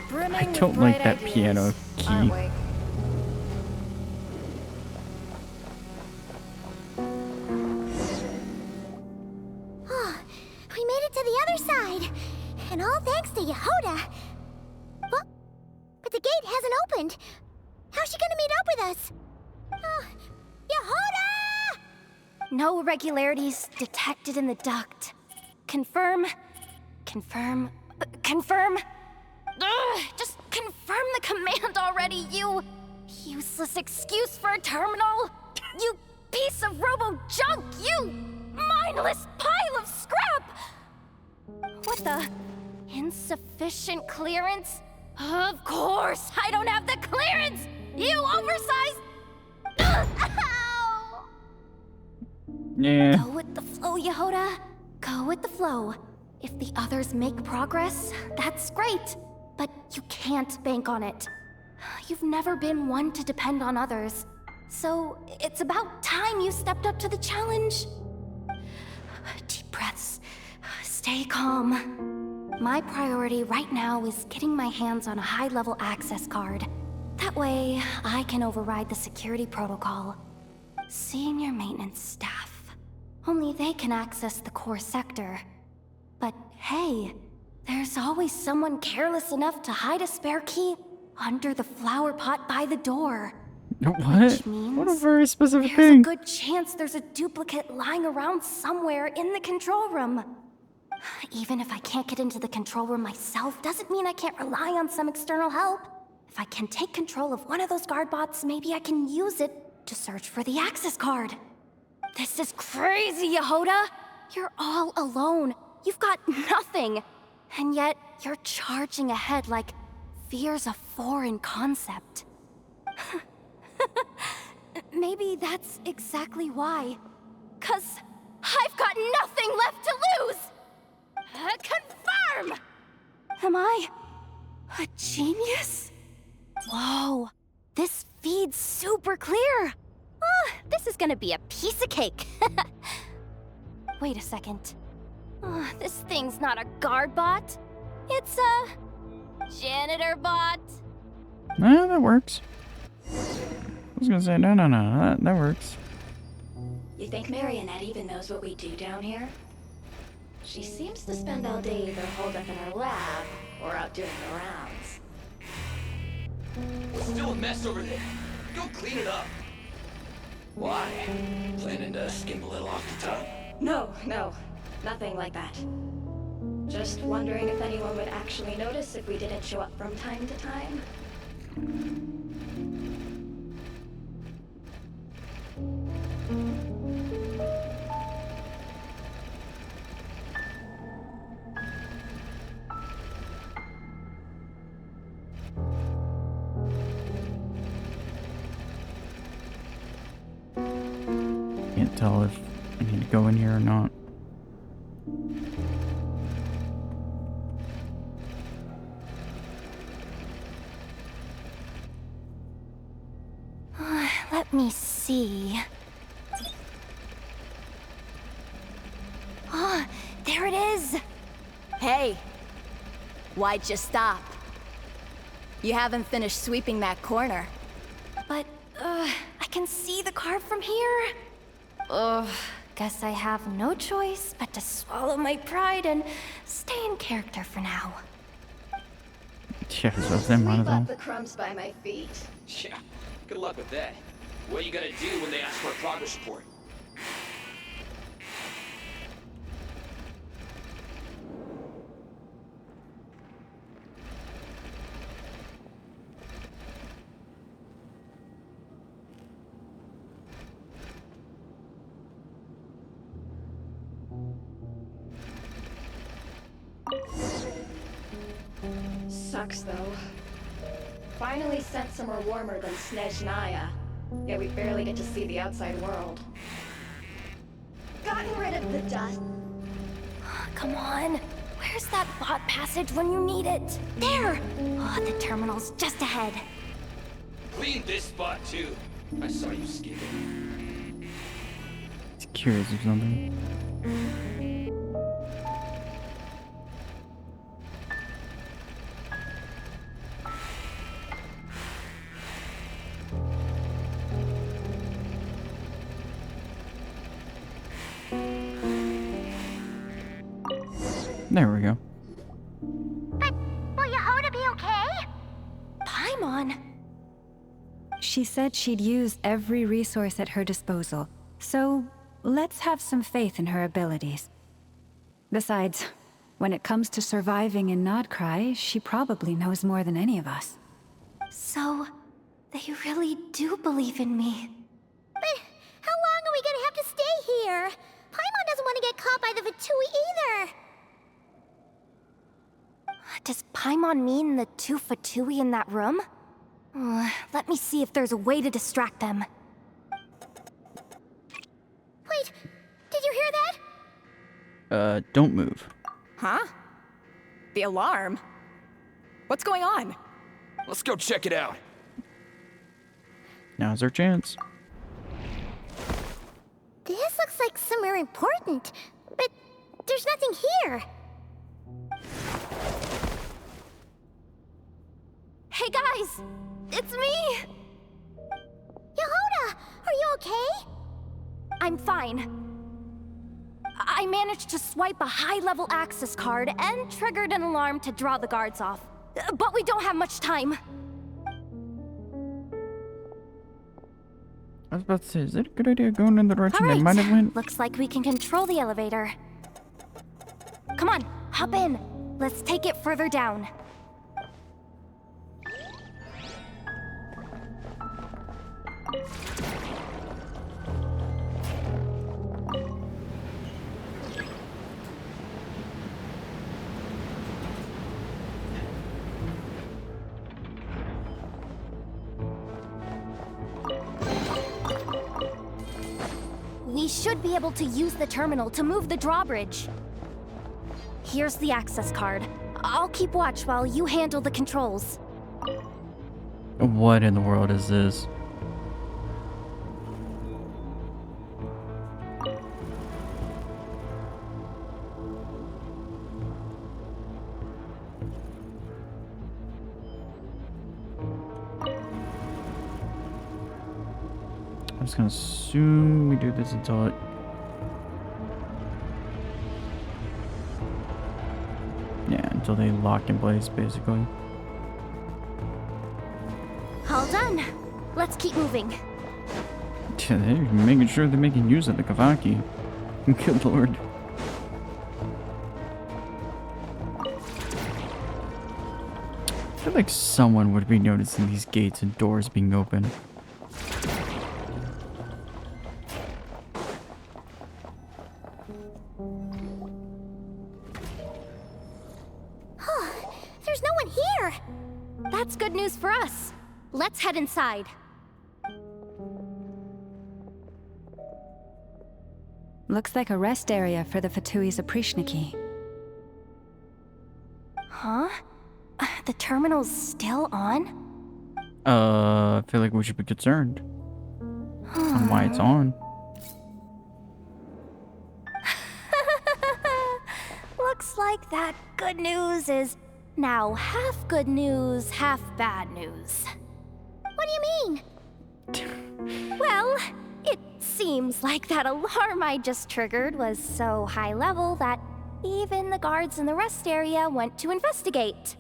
Brimming I with don't like bright that ideas, piano aren't key. we? Oh, we made it to the other side. And all thanks to Yehoda. But the gate hasn't opened. How's she gonna meet up with us? Yehoda! No irregularities detected in the duct. Confirm. Confirm. Confirm. Ugh, just confirm the command already, you useless excuse for a terminal. You piece of robo-junk, you mindless pile of scrap. What the? Insufficient clearance? Of course, I don't have the clearance! You oversized... Ow! Yeah. Go with the flow, Yehoda. Go with the flow. If the others make progress, that's great. But you can't bank on it. You've never been one to depend on others. So it's about time you stepped up to the challenge. Deep breaths. Stay calm. My priority right now is getting my hands on a high-level access card. That way, I can override the security protocol. Senior maintenance staff. Only they can access the core sector. But hey, there's always someone careless enough to hide a spare key under the flower pot by the door. What? Which means What a very specific there's a thing. good chance there's a duplicate lying around somewhere in the control room. Even if I can't get into the control room myself, doesn't mean I can't rely on some external help. If I can take control of one of those guard bots, maybe I can use it to search for the access card. This is crazy, Yehoda! You're all alone. You've got nothing. And yet, you're charging ahead like fear's a foreign concept. Maybe that's exactly why. 'Cause I've got nothing left to lose! Confirm! Am I a genius? Whoa, this feed's super clear. Oh, this is gonna be a piece of cake. Wait a second. Oh, this thing's not a guard bot. It's a janitor bot. No, that works. I was gonna say, no, that works. You think Marionette even knows what we do down here? She seems to spend all day either holed up in her lab or out doing the rounds. It's still a mess over there. Go clean it up. Why? Planning to skim a little off the top? No, nothing like that. Just wondering if anyone would actually notice if we didn't show up from time to time. Can't tell if I need to go in here or not. Let me see. Ah, there it is! Hey! Why'd you stop? You haven't finished sweeping that corner. But, I can see the card from here. Ugh, guess I have no choice but to swallow my pride and stay in character for now. Yeah, so they might as Sweep well. up the crumbs by my feet. Yeah, good luck with that. What are you gonna do when they ask for a progress report? Sucks though. Finally sent somewhere warmer than Snezhnaya. Yet we barely get to see the outside world. Gotten rid of the dust. Come on. Where's that bot passage when you need it? There! Oh, the terminal's just ahead. Clean this spot too. I saw you skipping. It's curious or something. There we go. But will Yehoda be okay? Paimon? She said she'd use every resource at her disposal, so let's have some faith in her abilities. Besides, when it comes to surviving in Nod-Krai, she probably knows more than any of us. So, they really do believe in me. But how long are we gonna have to stay here? Paimon doesn't want to get caught by the Fatui either. Does Paimon mean the two Fatui in that room? Let me see if there's a way to distract them. Wait, did you hear that? Don't move. Huh? The alarm? What's going on? Let's go check it out. Now's our chance. This looks like somewhere important, but there's nothing here. Hey guys! It's me! Yehoda, are you okay? I'm fine. I managed to swipe a high-level access card and triggered an alarm to draw the guards off. But we don't have much time. I was about to say, is it a good idea going in the direction All they might have right, went? looks like we can control the elevator. Come on, hop in. Let's take it further down. We should be able to use the terminal to move the drawbridge. Here's the access card. I'll keep watch while you handle the controls. What in the world is this? I'm just gonna assume we do this until it... Yeah, until they lock in place, basically. All done. Let's keep moving. Yeah, they're making sure they're making use of the Kavaki. Good lord. I feel like someone would be noticing these gates and doors being open. There's no one here! That's good news for us. Let's head inside. Looks like a rest area for the Fatui's Oprishniki. Huh? The terminal's still on? I feel like we should be concerned on why it's on. Looks like that good news is now half good news, half bad news. What do you mean? Well, it seems like that alarm I just triggered was so high level that even the guards in the rest area went to investigate.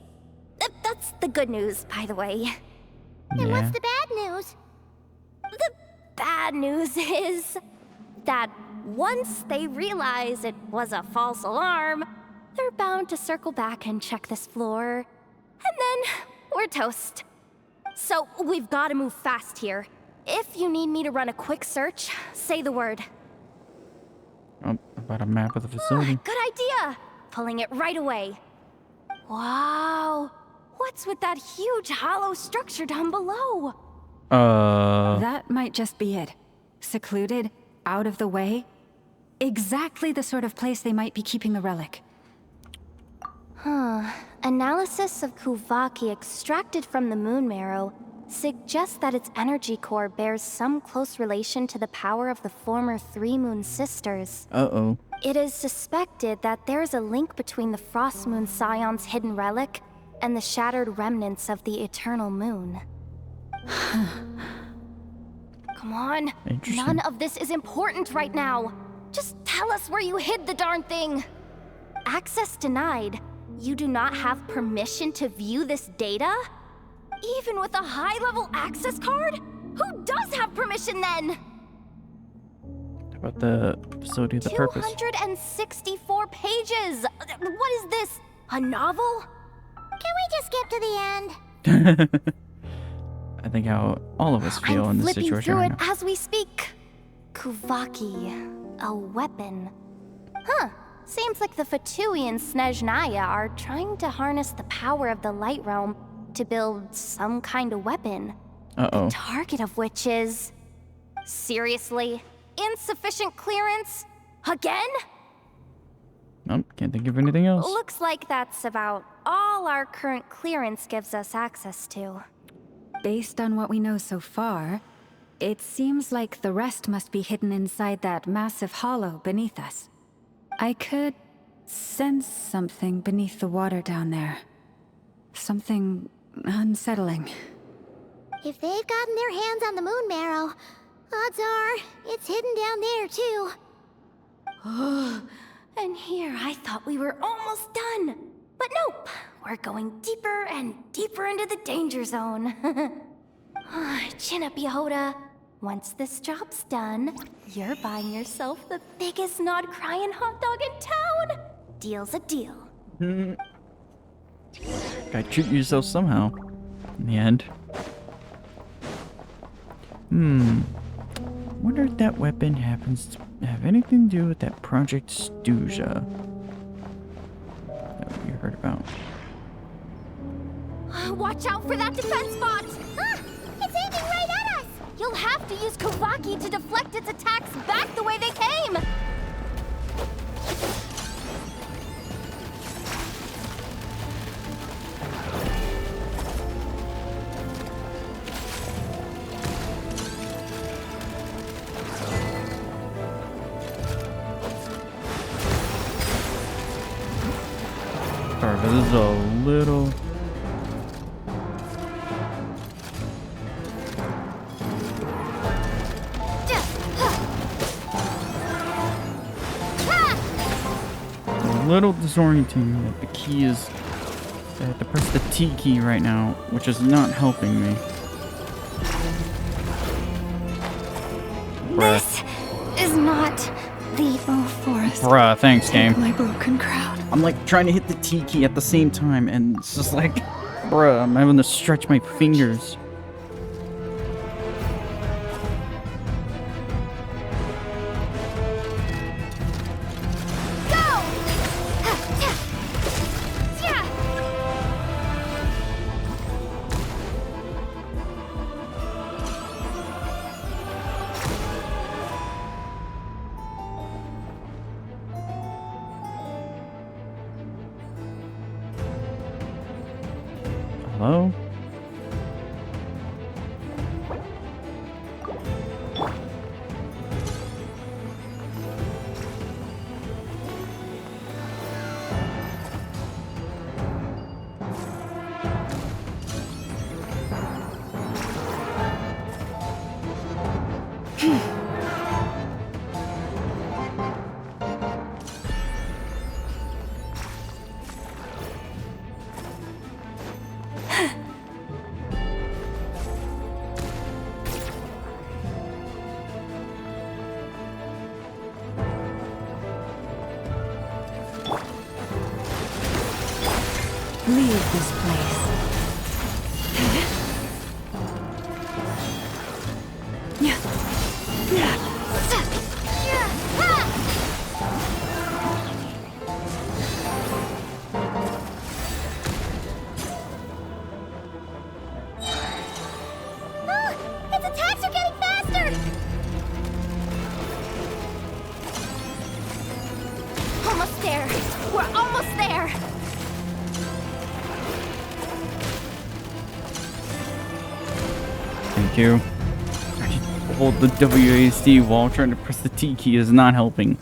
That's the good news, by the way. And Yeah. what's the bad news? The bad news is that once they realize it was a false alarm, they're bound to circle back and check this floor. And then we're toast. So we've got to move fast here. If you need me to run a quick search, say the word. Oh, about a map of the facility. Good idea! Pulling it right away. Wow! What's with that huge hollow structure down below? That might just be it. Secluded, out of the way. Exactly the sort of place they might be keeping the relic. Analysis of Kuvaki extracted from the moon marrow suggests that its energy core bears some close relation to the power of the former Three Moon Sisters. Uh-oh. It is suspected that there is a link between the Frost Moon Scion's hidden relic and the shattered remnants of the Eternal Moon. Come on, Interesting. none of this is important right now. Just tell us where you hid the darn thing. Access denied. You do not have permission to view this data? Even with a high-level access card? Who does have permission then? How about the facility of the purpose? 264 pages! What is this? A novel? Can we just skip to the end? I think how all of us feel I'm in this flipping situation through right it now. as we speak. Kuvaki, a weapon. Huh. Seems like the Fatui and Snezhnaya are trying to harness the power of the Light Realm to build some kind of weapon. Uh-oh. Target of which is... Seriously? Insufficient clearance? Again? Nope, can't think of anything else. Looks like that's about all our current clearance gives us access to. Based on what we know so far, it seems like the rest must be hidden inside that massive hollow beneath us. I could sense something beneath the water down there. Something unsettling. If they've gotten their hands on the moon marrow, odds are it's hidden down there too. And here I thought we were almost done. But nope, we're going deeper and deeper into the danger zone. Chin up, Yehoda. Once this job's done, you're buying yourself the biggest Nod-Krai hot dog in town. deal's a deal. Gotta treat yourself somehow. In the end. Wonder if that weapon happens to have anything to do with that Project Stuja that we heard about. Watch out for that defense bot! Ah! It's aiming right at us! You'll have to use Kawaki to deflect its attacks back the way they came! Sorry, but this is a little... little disorienting that the key is... I have to press the T key right now, which is not helping me. This is not the Hoarfrost. Bruh, thanks, game. My broken crown. I'm like trying to hit the T key at the same time, and it's just like, bruh, I'm having to stretch my fingers. Hello? Leave this place. Its attacks are getting faster! Almost there! We're almost there! Thank you. Trying to hold the WASD while trying to press the T key is not helping.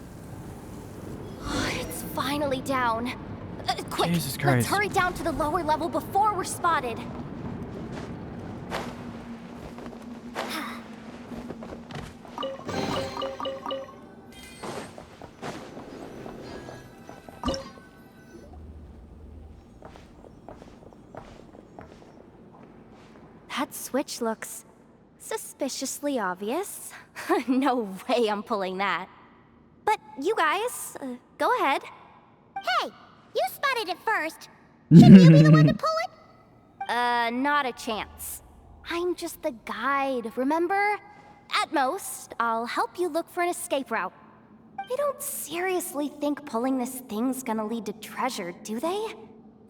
It's finally down. Quick, Jesus let's Christ. hurry down to the lower level before we're spotted. That switch looks suspiciously obvious. No way I'm pulling that. But you guys, go ahead. Hey, you spotted it first. Shouldn't you be the one to pull it? Not a chance. I'm just the guide, remember? At most, I'll help you look for an escape route. They don't seriously think pulling this thing's gonna lead to treasure, do they?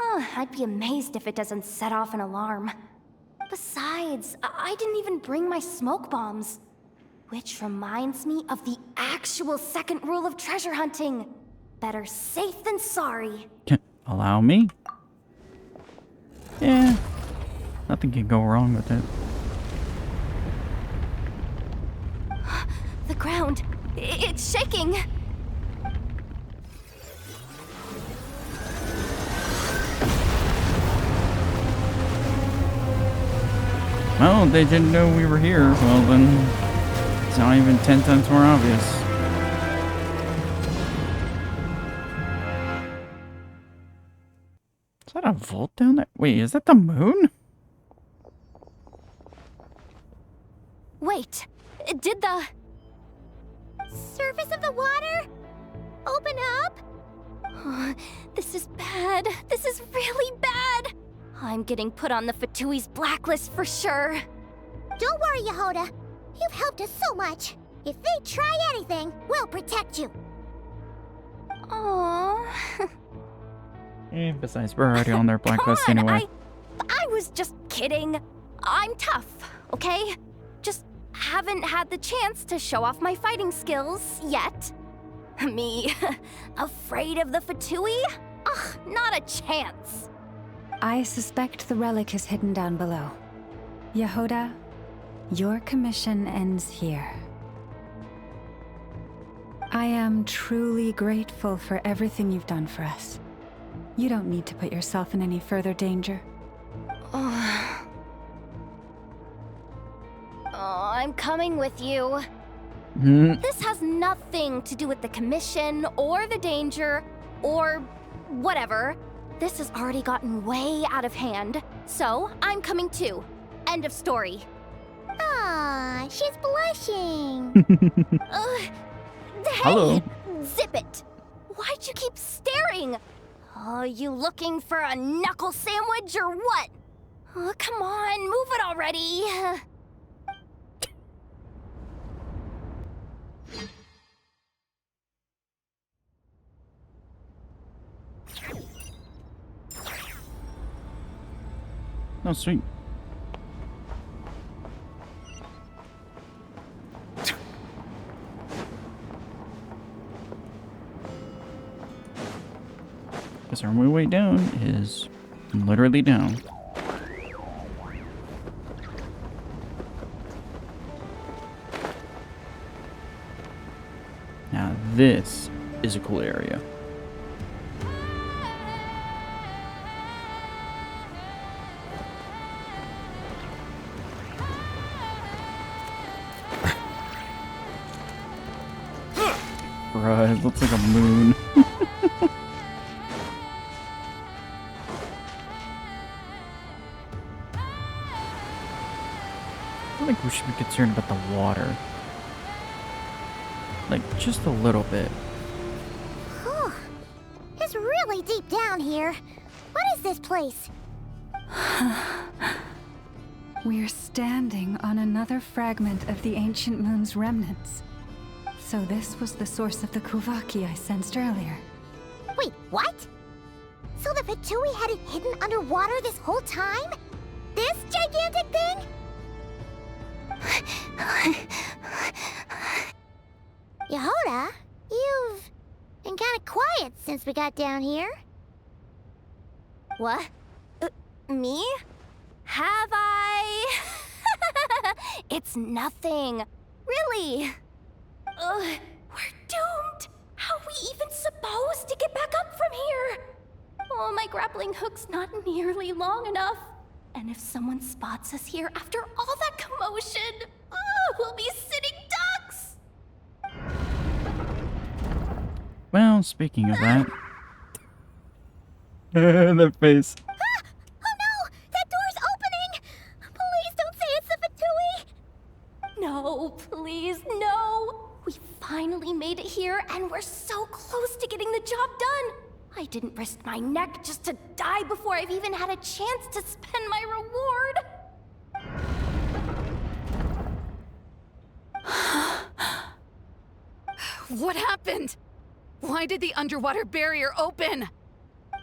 I'd be amazed if it doesn't set off an alarm. Besides, I didn't even bring my smoke bombs. Which reminds me of the actual second rule of treasure hunting. Better safe than sorry. Allow me? Yeah. Nothing can go wrong with it. The ground, it's shaking. Well, they didn't know we were here. Well, then it's not even 10 times more obvious. Is that a vault down there? Wait, is that the moon? Wait, did the... Surface of the water? Open up? This is bad. This is really bad. I'm getting put on the Fatui's blacklist for sure. Don't worry, Yehoda. You've helped us so much. If they try anything, we'll protect you. Aww. And besides, we're already on their Come blacklist on, anyway. I was just kidding. I'm tough, okay? Just haven't had the chance to show off my fighting skills yet. Me, afraid of the Fatui? Ugh, not a chance. I suspect the relic is hidden down below. Yehoda, your commission ends here. I am truly grateful for everything you've done for us. You don't need to put yourself in any further danger. Oh, I'm coming with you. This has nothing to do with the commission or the danger or whatever. This has already gotten way out of hand, so I'm coming too. End of story. Ah, she's blushing. Hey, Hello. Zip it. Why'd you keep staring? You looking for a knuckle sandwich or what? Oh, come on, move it already. Oh, sweet. Guess our only way down is literally down. Now this is a cool area. Bruh, it looks like a moon. I feel like we should be concerned about the water. Like, just a little bit. Whew. It's really deep down here. What is this place? We're standing on another fragment of the ancient moon's remnants. So this was the source of the Kuvaki I sensed earlier. Wait, what? So the Fatui had it hidden underwater this whole time? This gigantic thing? Yehoda, you've been kind of quiet since we got down here. What? Me? Have I? It's nothing. Really. We're doomed. How are we even supposed to get back up from here? Oh, my grappling hook's not nearly long enough. And if someone spots us here after all that commotion, we'll be sitting ducks. Well, speaking of that. That face. Oh no! That door's opening! Please don't say it's the Fatui! No, please, no. We finally made it here, and we're so close to getting the job done. I didn't risk my neck just to die before I've even had a chance to spend my reward. What happened? Why did the underwater barrier open?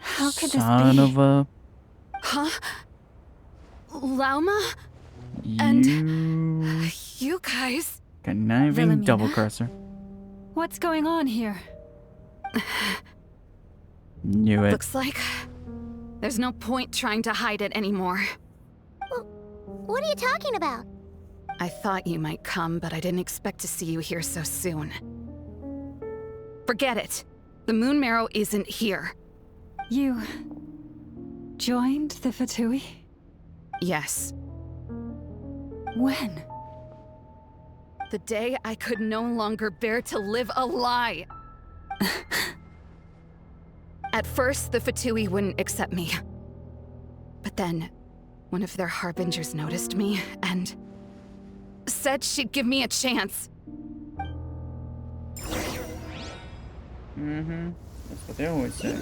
How could this Son be? of a... Huh? Lauma? You... You guys? Conniving Wilhelmina? double-crosser. What's going on here? Knew it. Looks like there's no point trying to hide it anymore. What are you talking about? I thought you might come, but I didn't expect to see you here so soon. Forget it. The Moon Marrow isn't here. You joined the Fatui? Yes. When? The day I could no longer bear to live a lie. At first, the Fatui wouldn't accept me. But then, one of their harbingers noticed me and said she'd give me a chance. That's what they always say.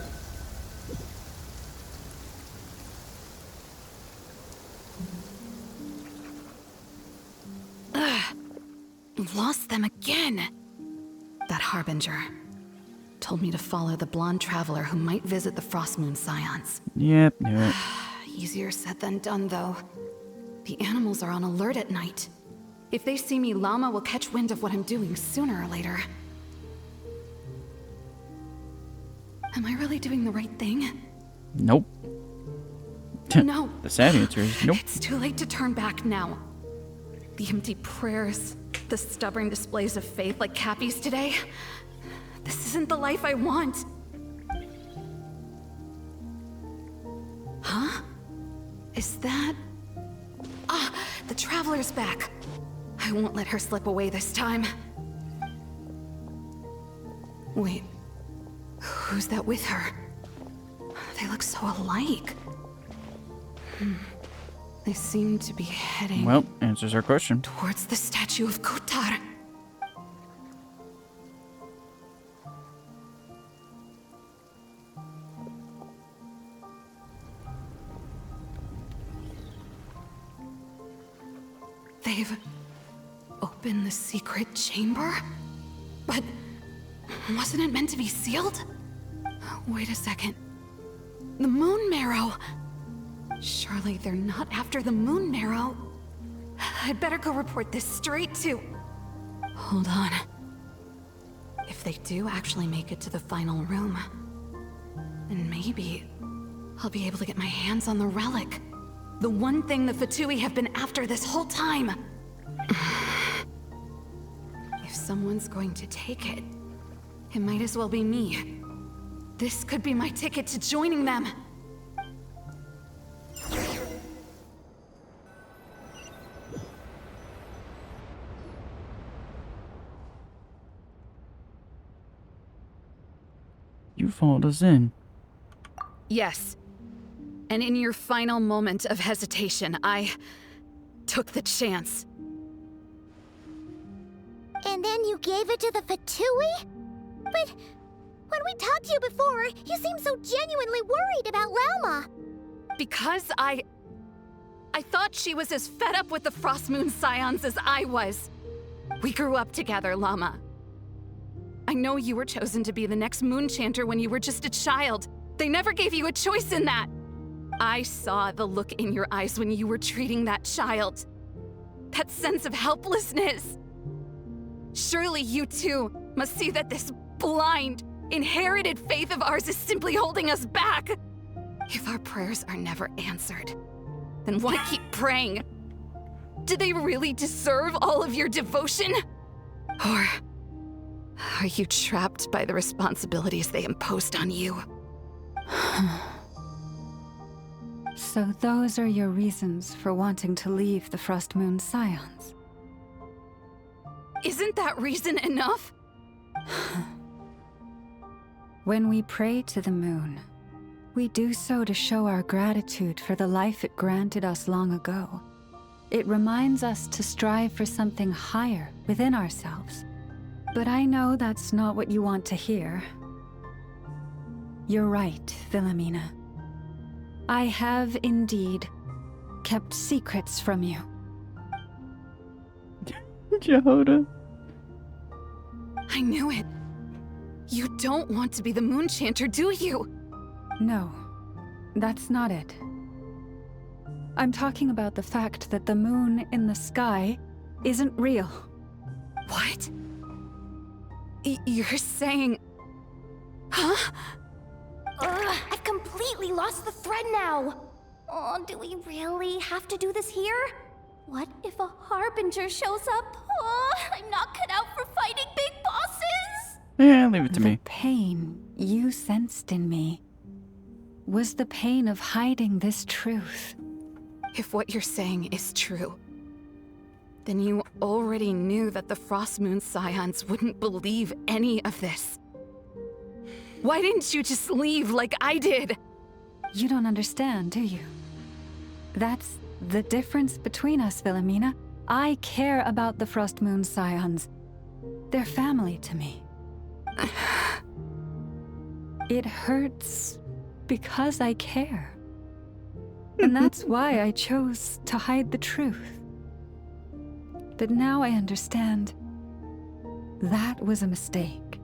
Lost them again. That Harbinger told me to follow the blonde traveler who might visit the Frostmoon Scions. Yep, knew it. Easier said than done, though. The animals are on alert at night. If they see me, Llama will catch wind of what I'm doing sooner or later. Am I really doing the right thing? Nope. No. The sad answer is nope. It's too late to turn back now. The empty prayers, the stubborn displays of faith like Cappy's today. This isn't the life I want. Huh? Is that... Ah, the Traveler's back. I won't let her slip away this time. Wait, who's that with her? They look so alike. They seem to be heading... Well, answers our question. towards the statue of Kutar. They've opened the secret chamber? But wasn't it meant to be sealed? Wait a second. The Moon Marrow! Surely they're not after the Moon Marrow. I'd better go report this straight to... Hold on. If they do actually make it to the final room, then maybe I'll be able to get my hands on the relic. The one thing the Fatui have been after this whole time. If someone's going to take it, it might as well be me. This could be my ticket to joining them. You followed us in. Yes. And in your final moment of hesitation, I took the chance. And then you gave it to the Fatui? But when we talked to you before, you seemed so genuinely worried about Lauma. Because I thought she was as fed up with the Frostmoon Scions as I was. We grew up together, Llama. I know you were chosen to be the next Moon Chanter when you were just a child. They never gave you a choice in that. I saw the look in your eyes when you were treating that child. That sense of helplessness. Surely you too must see that this blind, inherited faith of ours is simply holding us back. If our prayers are never answered, then why keep praying? Do they really deserve all of your devotion? Or are you trapped by the responsibilities they imposed on you? So those are your reasons for wanting to leave the Frostmoon Scions? Isn't that reason enough? When we pray to the moon, we do so to show our gratitude for the life it granted us long ago. It reminds us to strive for something higher within ourselves. But I know that's not what you want to hear. You're right, Philomena. I have indeed kept secrets from you. Jehoda. I knew it. You don't want to be the Moon Chanter, do you? No, that's not it. I'm talking about the fact that the moon in the sky isn't real. What? You're saying... Huh? Ugh, I've completely lost the thread now. Oh, do we really have to do this here? What if a Harbinger shows up? Oh, I'm not cut out for fighting big bosses. Yeah, leave it to The me. pain you sensed in me was the pain of hiding this truth. If what you're saying is true, then you already knew that the Frostmoon Scions wouldn't believe any of this. Why didn't you just leave like I did? You don't understand, do you? That's the difference between us, Philomena. I care about the Frostmoon Scions. They're family to me. It hurts because I care. And that's why I chose to hide the truth. But now I understand. That was a mistake.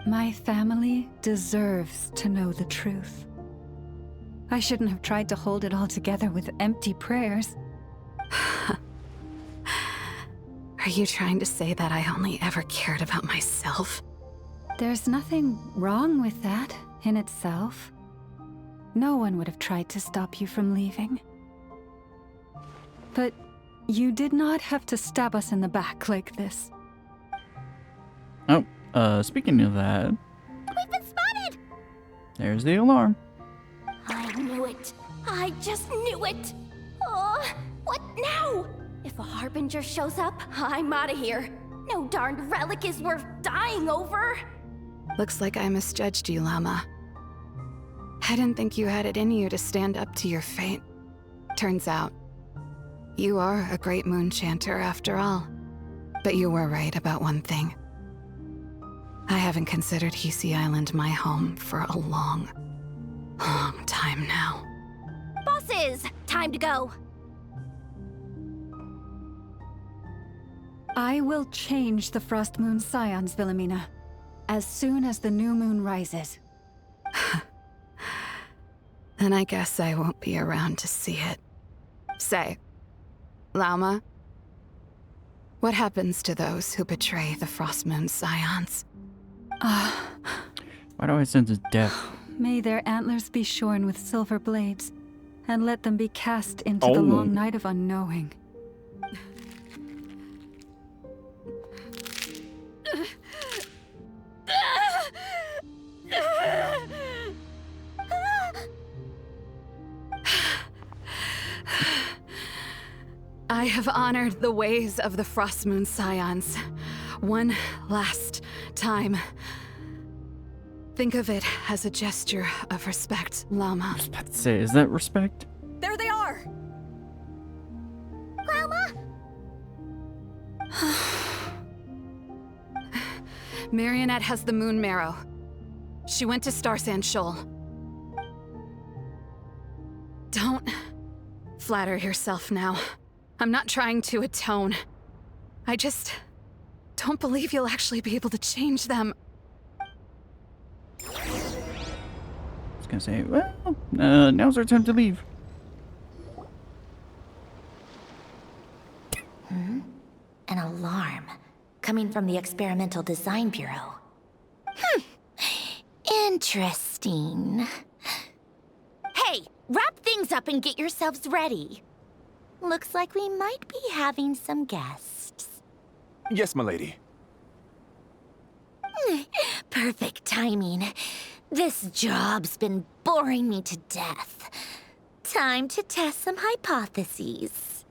My family deserves to know the truth. I shouldn't have tried to hold it all together with empty prayers. Are you trying to say that I only ever cared about myself? There's nothing wrong with that in itself. No one would have tried to stop you from leaving. But you did not have to stab us in the back like this. Oh, speaking of that, We've been spotted! there's the alarm. I knew it. I just knew it. Oh, what now? If a harbinger shows up, I'm out of here. No darned relic is worth dying over. Looks like I misjudged you, Llama. I didn't think you had it in you to stand up to your fate. Turns out, you are a great moon chanter after all. But you were right about one thing. I haven't considered Hisi Island my home for a long time now. Bosses, time to go. I will change the Frost Moon Scions, Wilhelmina, as soon as the new moon rises. Then I guess I won't be around to see it. Say, Lauma, what happens to those who betray the Frost Moon Scions? Why do I sense death? May their antlers be shorn with silver blades, and let them be cast into the Oh. long night of unknowing. I have honored the ways of the Frost Moon Scions one last time. Think of it as a gesture of respect, Llama. I was about to say, is that respect? There they are! Marionette has the moon marrow. She went to Star Sand Shoal. Don't flatter yourself now. I'm not trying to atone. I just don't believe you'll actually be able to change them. I was gonna say, well, now's our time to leave. An alarm coming from the Experimental Design Bureau. Interesting. Hey, wrap things up and get yourselves ready. Looks like we might be having some guests. Yes, milady. Perfect timing. This job's been boring me to death. Time to test some hypotheses.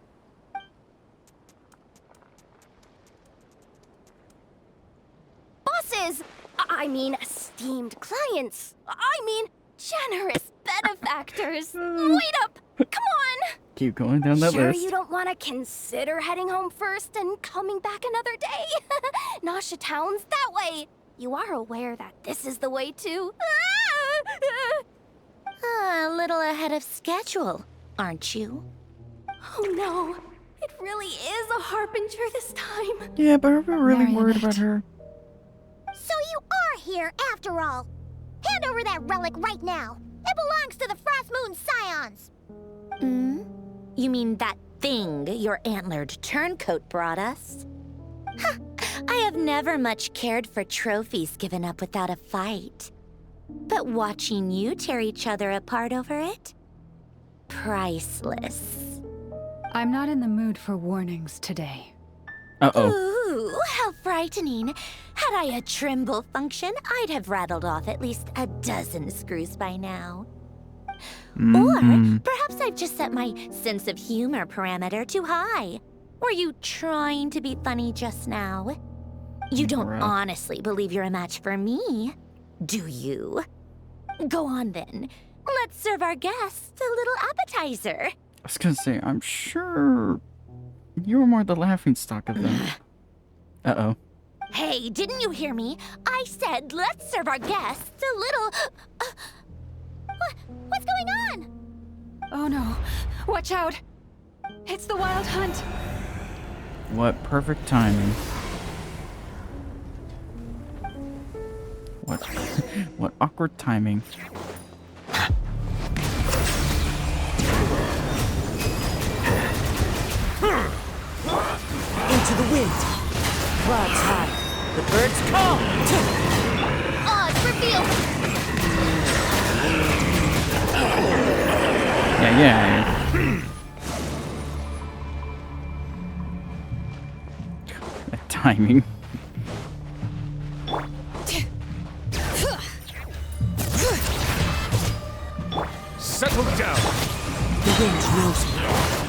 Bosses! I mean, esteemed clients. I mean, generous benefactors. Wait up! Come on! Keep going down that Sure list. you don't want to consider heading home first and coming back another day? Nasha Town's that way. You are aware that this is the way too. A little ahead of schedule, aren't you? Oh no, it really is a harbinger this time. Yeah, but are we really worried about her? So you are here after all. Hand over that relic right now. It belongs to the Frost Moon Scions. You mean that thing your antlered turncoat brought us? I have never much cared for trophies given up without a fight. But watching you tear each other apart over it? Priceless. I'm not in the mood for warnings today. Uh-oh. Ooh, how frightening. Had I a Trimble function, I'd have rattled off at least a dozen screws by now. Or perhaps I've just set my sense of humor parameter too high. Were you trying to be funny just now? You don't honestly believe you're a match for me, do you? Go on then. Let's serve our guests a little appetizer. I was gonna say, I'm sure you were more the laughing stock of them. Uh-oh. Hey, didn't you hear me? I said let's serve our guests a little... What's going on? Oh no. Watch out. It's the Wild Hunt. What perfect timing. What what awkward timing. Into the wind. Clouds high. The birds call. Odds revealed. Yeah. That timing. Settle down. The wind knows me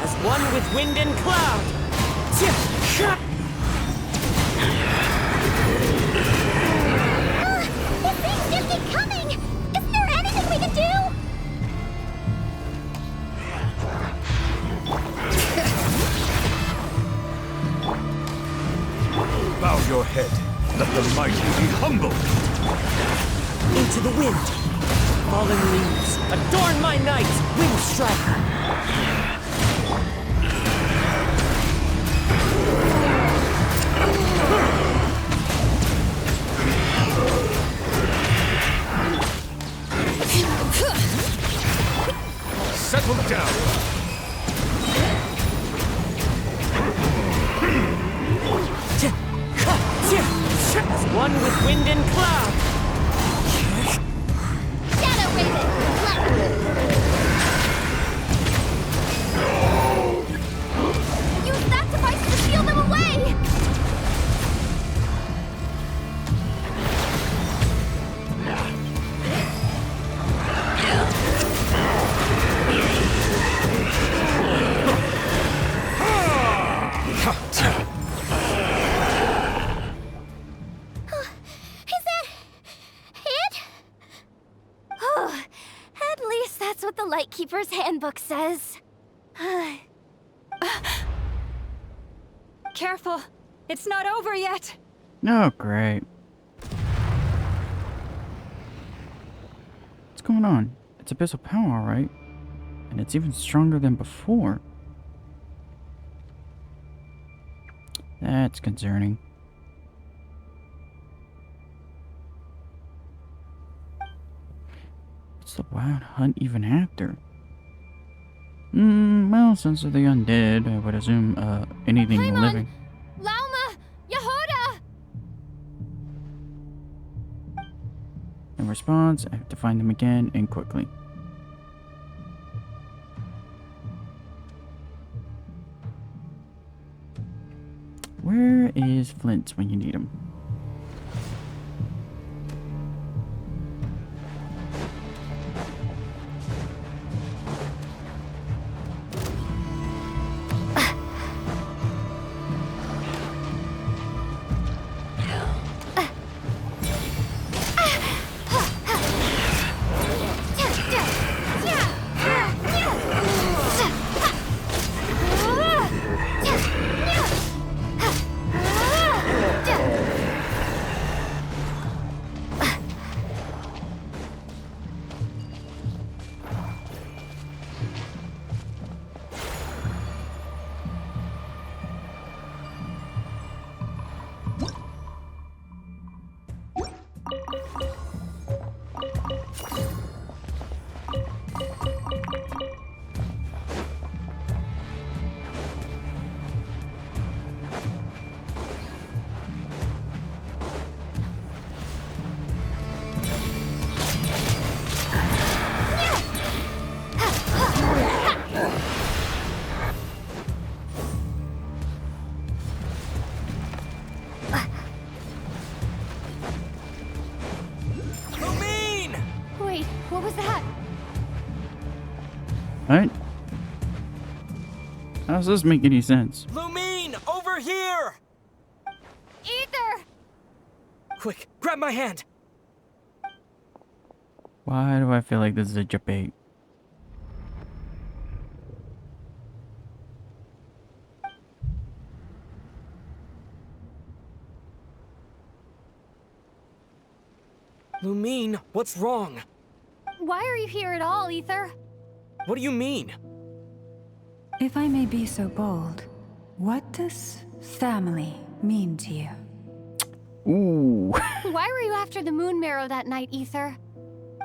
as one with wind and cloud. These things just keep coming! Isn't there anything we can do? Bow your head. Let the mighty be humble. Into the wind. Fallen leaves. Adorn my night. Wind strike. Settle down. As one with wind and cloud. Shadow Raven! Use that device to steal them away! Is that it? Oh, at least that's what the Lightkeeper's handbook says. Careful. It's not over yet. Oh, great. What's going on? It's abyssal power, all right? And it's even stronger than before. That's concerning. What's the Wild Hunt even after? Well, since they're the undead, I would assume, anything Paimon! living. Lauma! Yehoda! In response, I have to find them again and quickly. Where is Flint when you need him? Wait, what was that? What? How does this make any sense? Lumine, over here! Ether! Quick, grab my hand. Why do I feel like this is a debate? Lumine, what's wrong? Why are you here at all, Ether? What do you mean? If I may be so bold, what does family mean to you? Ooh. Why were you after the moon marrow that night, Ether?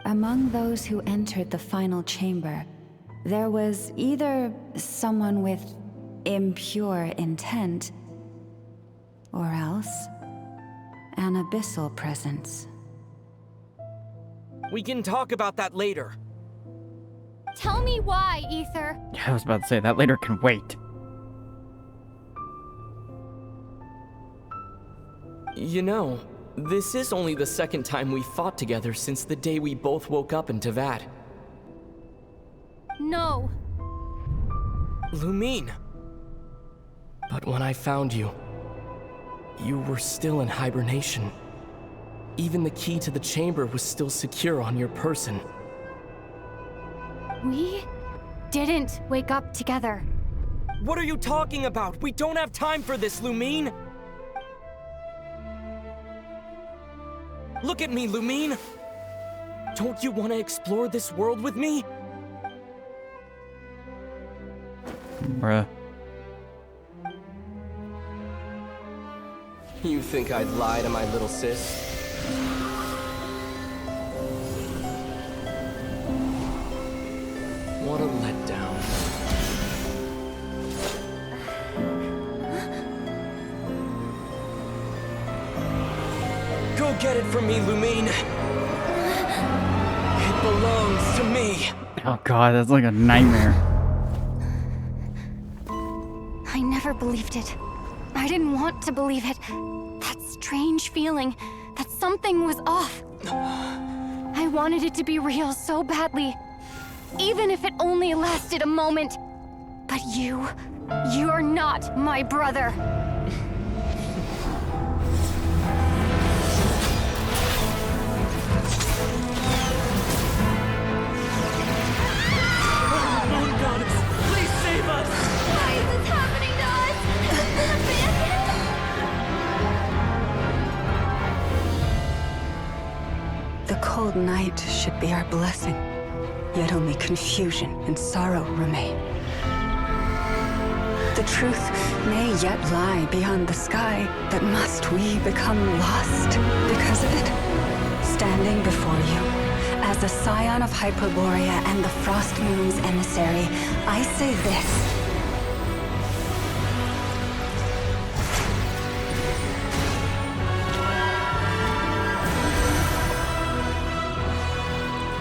Among those who entered the final chamber, there was either someone with impure intent, or else an abyssal presence. We can talk about that later. Tell me why, Ether. Yeah, I was about to say, that later can wait. You know, this is only the second time we fought together since the day we both woke up in Tavad. No. Lumine. But when I found you, you were still in hibernation. Even the key to the chamber was still secure on your person. We didn't wake up together. What are you talking about? We don't have time for this, Lumine! Look at me, Lumine! Don't you want to explore this world with me? Bruh. You think I'd lie to my little sis? What a letdown. Go get it from me, Lumine. It belongs to me. Oh god, that's like a nightmare. I never believed it. I didn't want to believe it. That strange feeling that something was off. I wanted it to be real so badly. Even if it only lasted a moment. But you're not my brother. Moon goddess, please save us! Why is this happening to us? The cold night should be our blessing, yet only confusion and sorrow remain. The truth may yet lie beyond the sky, but must we become lost because of it? Standing before you, as a scion of Hyperborea and the Frost Moon's emissary, I say this.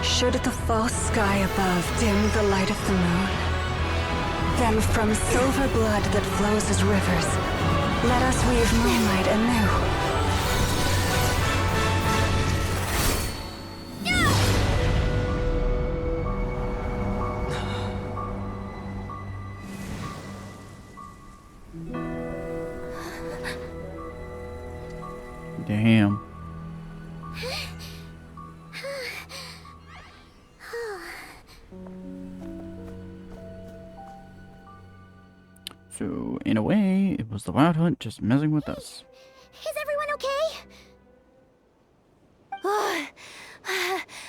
Should the false sky above dim the light of the moon, then from silver blood that flows as rivers, let us weave moonlight anew. Damn. So, in a way, it was the Wild Hunt just messing with us. Is everyone okay?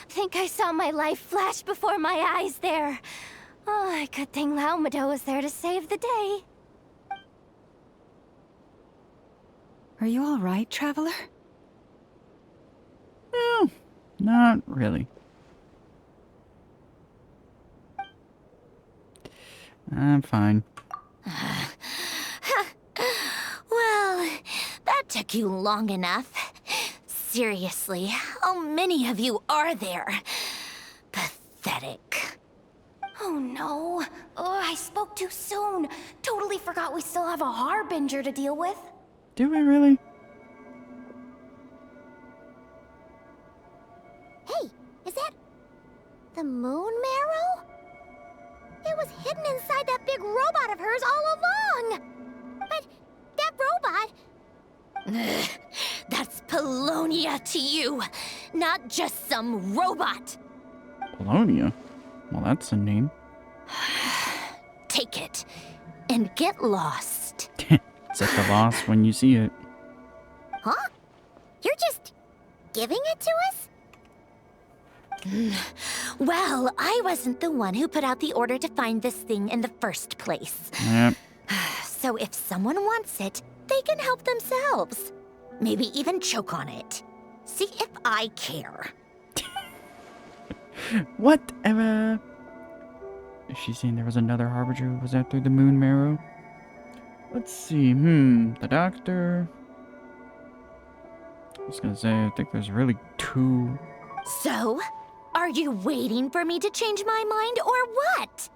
Think I saw my life flash before my eyes there. Oh, good thing Laumado was there to save the day. Are you all right, traveler? Well, not really. I'm fine. Well, that took you long enough. Seriously, how many of you are there? Pathetic. Oh no. Oh, I spoke too soon. Totally forgot we still have a Harbinger to deal with. Do we really? Hey, is that the moon marrow? It was hidden inside that big robot of hers all along. But that robot... Ugh, that's Polonia to you, not just some robot. Polonia? Well, that's a name. Take it and get lost. Set the loss when you see it. Huh? You're just giving it to us? Well, I wasn't the one who put out the order to find this thing in the first place. Yep. So if someone wants it, they can help themselves. Maybe even choke on it. See if I care. Whatever. Is she saying there was another harbinger who was out through the moon marrow? Let's see. The doctor. I was gonna say, I think there's really two. So, are you waiting for me to change my mind or what?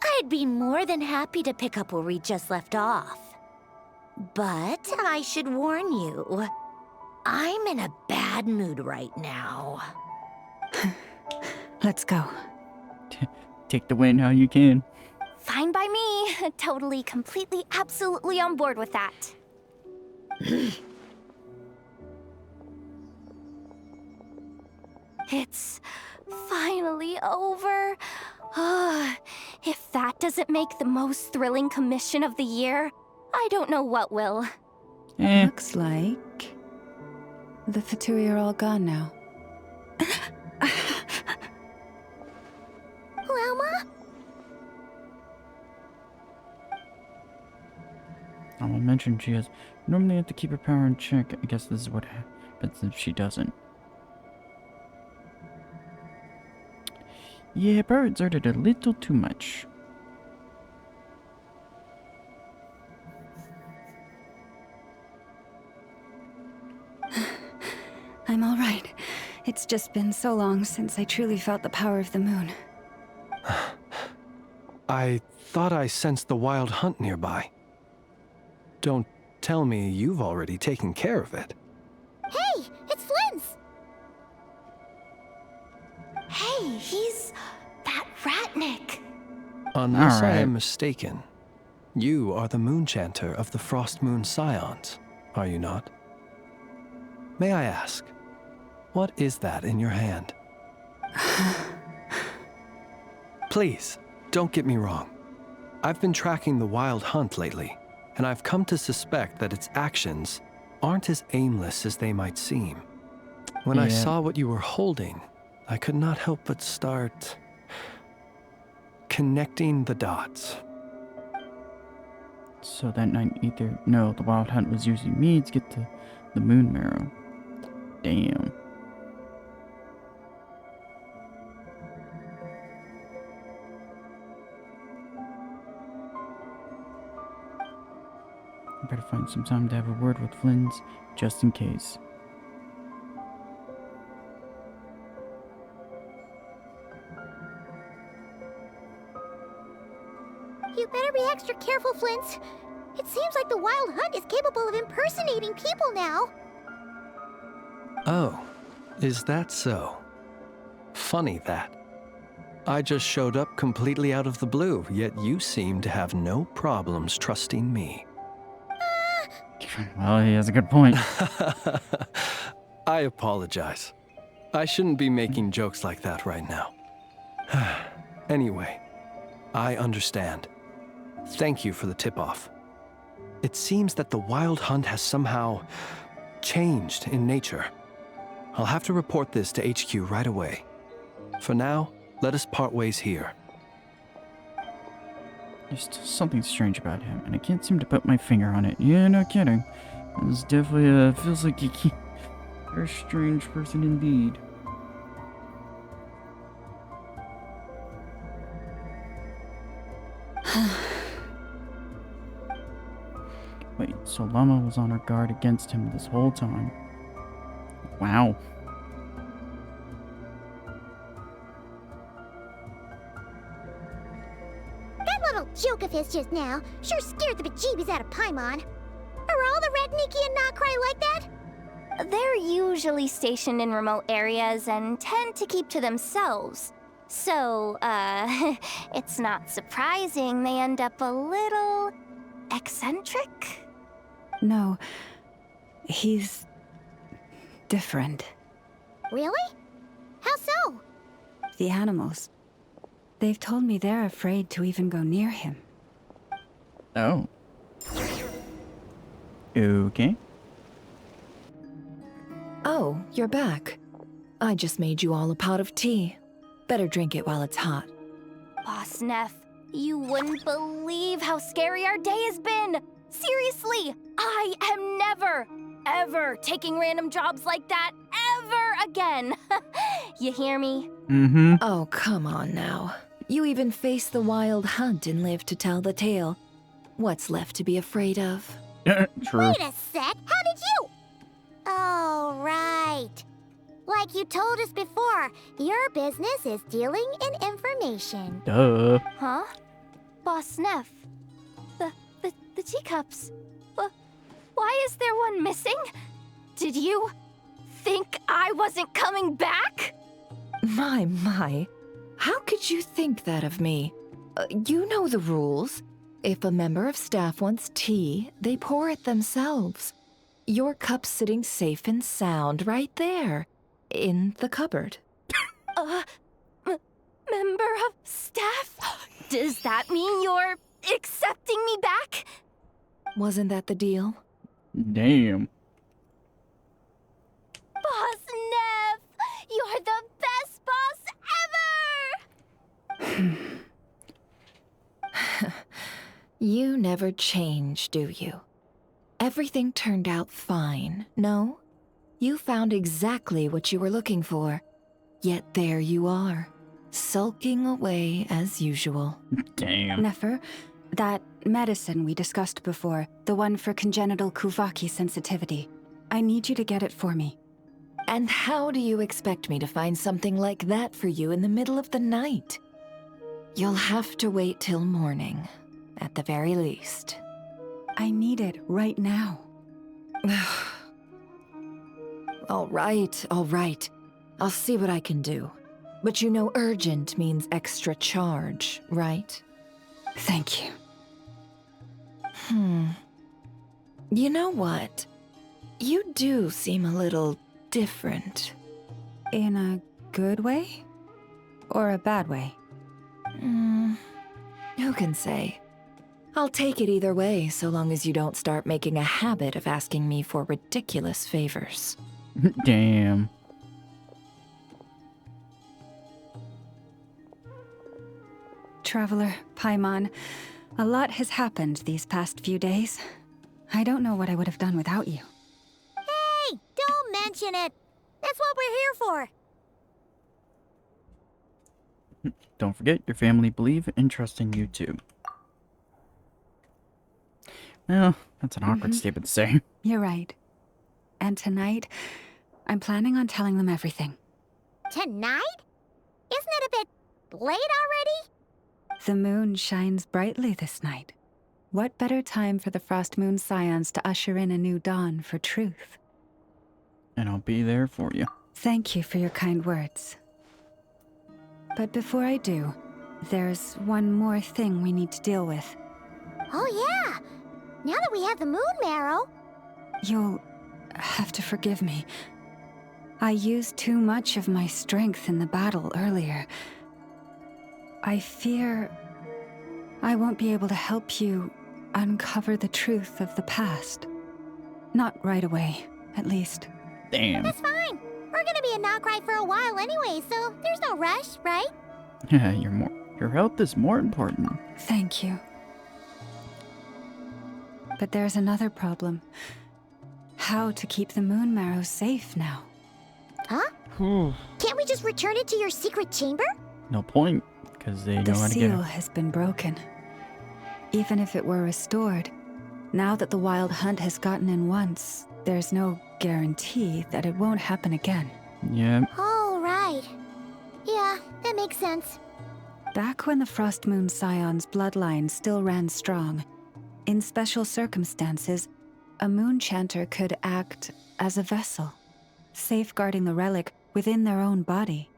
I'd be more than happy to pick up where we just left off. But I should warn you, I'm in a bad mood right now. Let's go. Take the win how you can. Fine by me. Totally, completely, absolutely on board with that. It's finally over. If that doesn't make the most thrilling commission of the year, I don't know what will. Looks like the Fatui are all gone now. Loma? I will mention she has normally have to keep her power in check. I guess this is what happens if she doesn't. Yeah, Bro exerted a little too much. I'm all right. It's just been so long since I truly felt the power of the moon. I thought I sensed the wild hunt nearby. Don't tell me you've already taken care of it. Hey, it's Flint's! Hey, he's that Ratnik. Unless I Alright. am mistaken, you are the moon chanter of the Frost Moon Scions, are you not? May I ask, what is that in your hand? Please, don't get me wrong. I've been tracking the wild hunt lately, and I've come to suspect that its actions aren't as aimless as they might seem. When I Yeah. saw what you were holding, I could not help but start connecting the dots. So that night the wild hunt was using me to get to the moon marrow. Damn. I better find some time to have a word with Flynn's, just in case. You better be extra careful, Flint. It seems like the Wild Hunt is capable of impersonating people now. Oh, is that so? Funny that. I just showed up completely out of the blue, yet you seem to have no problems trusting me. Well, he has a good point. I apologize. I shouldn't be making jokes like that right now. Anyway, I understand. Thank you for the tip-off. It seems that the wild hunt has somehow changed in nature. I'll have to report this to HQ right away. For now, let us part ways here. There's still something strange about him, and I can't seem to put my finger on it. Yeah, no kidding. This definitely feels like a very strange person indeed. Wait, so Llama was on her guard against him this whole time. Wow. That little joke of his just now sure scared the bejeebies out of Paimon. Are all the Redniki and Nod-Krai like that? They're usually stationed in remote areas and tend to keep to themselves. So, it's not surprising they end up a little eccentric. No, he's different. Really? How so? The animals. They've told me they're afraid to even go near him. Oh. Okay. Oh, you're back. I just made you all a pot of tea. Better drink it while it's hot. Boss Neff, you wouldn't believe how scary our day has been. Seriously, I am never, ever taking random jobs like that ever again. You hear me? Mm-hmm. Oh, come on now. You even faced the wild hunt and lived to tell the tale. What's left to be afraid of? True. Wait a sec, how did you? Oh, right. Like you told us before, your business is dealing in information. Duh. Huh? Boss Neff, the teacups. Why is there one missing? Did you think I wasn't coming back? My. How could you think that of me? You know the rules. If a member of staff wants tea, they pour it themselves. Your cup's sitting safe and sound right there, in the cupboard. Member of staff? Does that mean you're accepting me back? Wasn't that the deal? Damn. Boss Neff, you're the best boss ever! You never change, do you? Everything turned out fine, no? You found exactly what you were looking for. Yet there you are, sulking away as usual. Damn. Nefer, that medicine we discussed before, the one for congenital Kuvaki sensitivity, I need you to get it for me. And how do you expect me to find something like that for you in the middle of the night? You'll have to wait till morning, at the very least. I need it right now. All right. I'll see what I can do. But you know urgent means extra charge, right? Thank you. You know what? You do seem a little different. In a good way? Or a bad way? Who can say? I'll take it either way, so long as you don't start making a habit of asking me for ridiculous favors. Damn. Traveler, Paimon, a lot has happened these past few days. I don't know what I would have done without you. Hey, don't mention it. That's what we're here for. Don't forget, your family believe and trust in you too. Well, that's an awkward statement to say. You're right. And tonight, I'm planning on telling them everything. Tonight? Isn't it a bit late already? The moon shines brightly this night. What better time for the Frost Moon Scions to usher in a new dawn for truth? And I'll be there for you. Thank you for your kind words. But before I do, there's one more thing we need to deal with. Oh yeah! Now that we have the moon marrow... You'll have to forgive me. I used too much of my strength in the battle earlier. I fear I won't be able to help you uncover the truth of the past. Not right away, at least. Damn. That's fine. We're gonna be in Nod-Krai for a while anyway, so there's no rush, right? Yeah, your health is more important. Thank you. But there's another problem. How to keep the moon marrow safe now? Huh? Can't we just return it to your secret chamber? No point, because they know The how to get seal it. has been broken. Even if it were restored, now that the wild hunt has gotten in once, there's no guarantee that it won't happen again. Yeah. Oh, right. Yeah, that makes sense. Back when the Frost Moon Scion's bloodline still ran strong, in special circumstances, a moon chanter could act as a vessel, safeguarding the relic within their own body.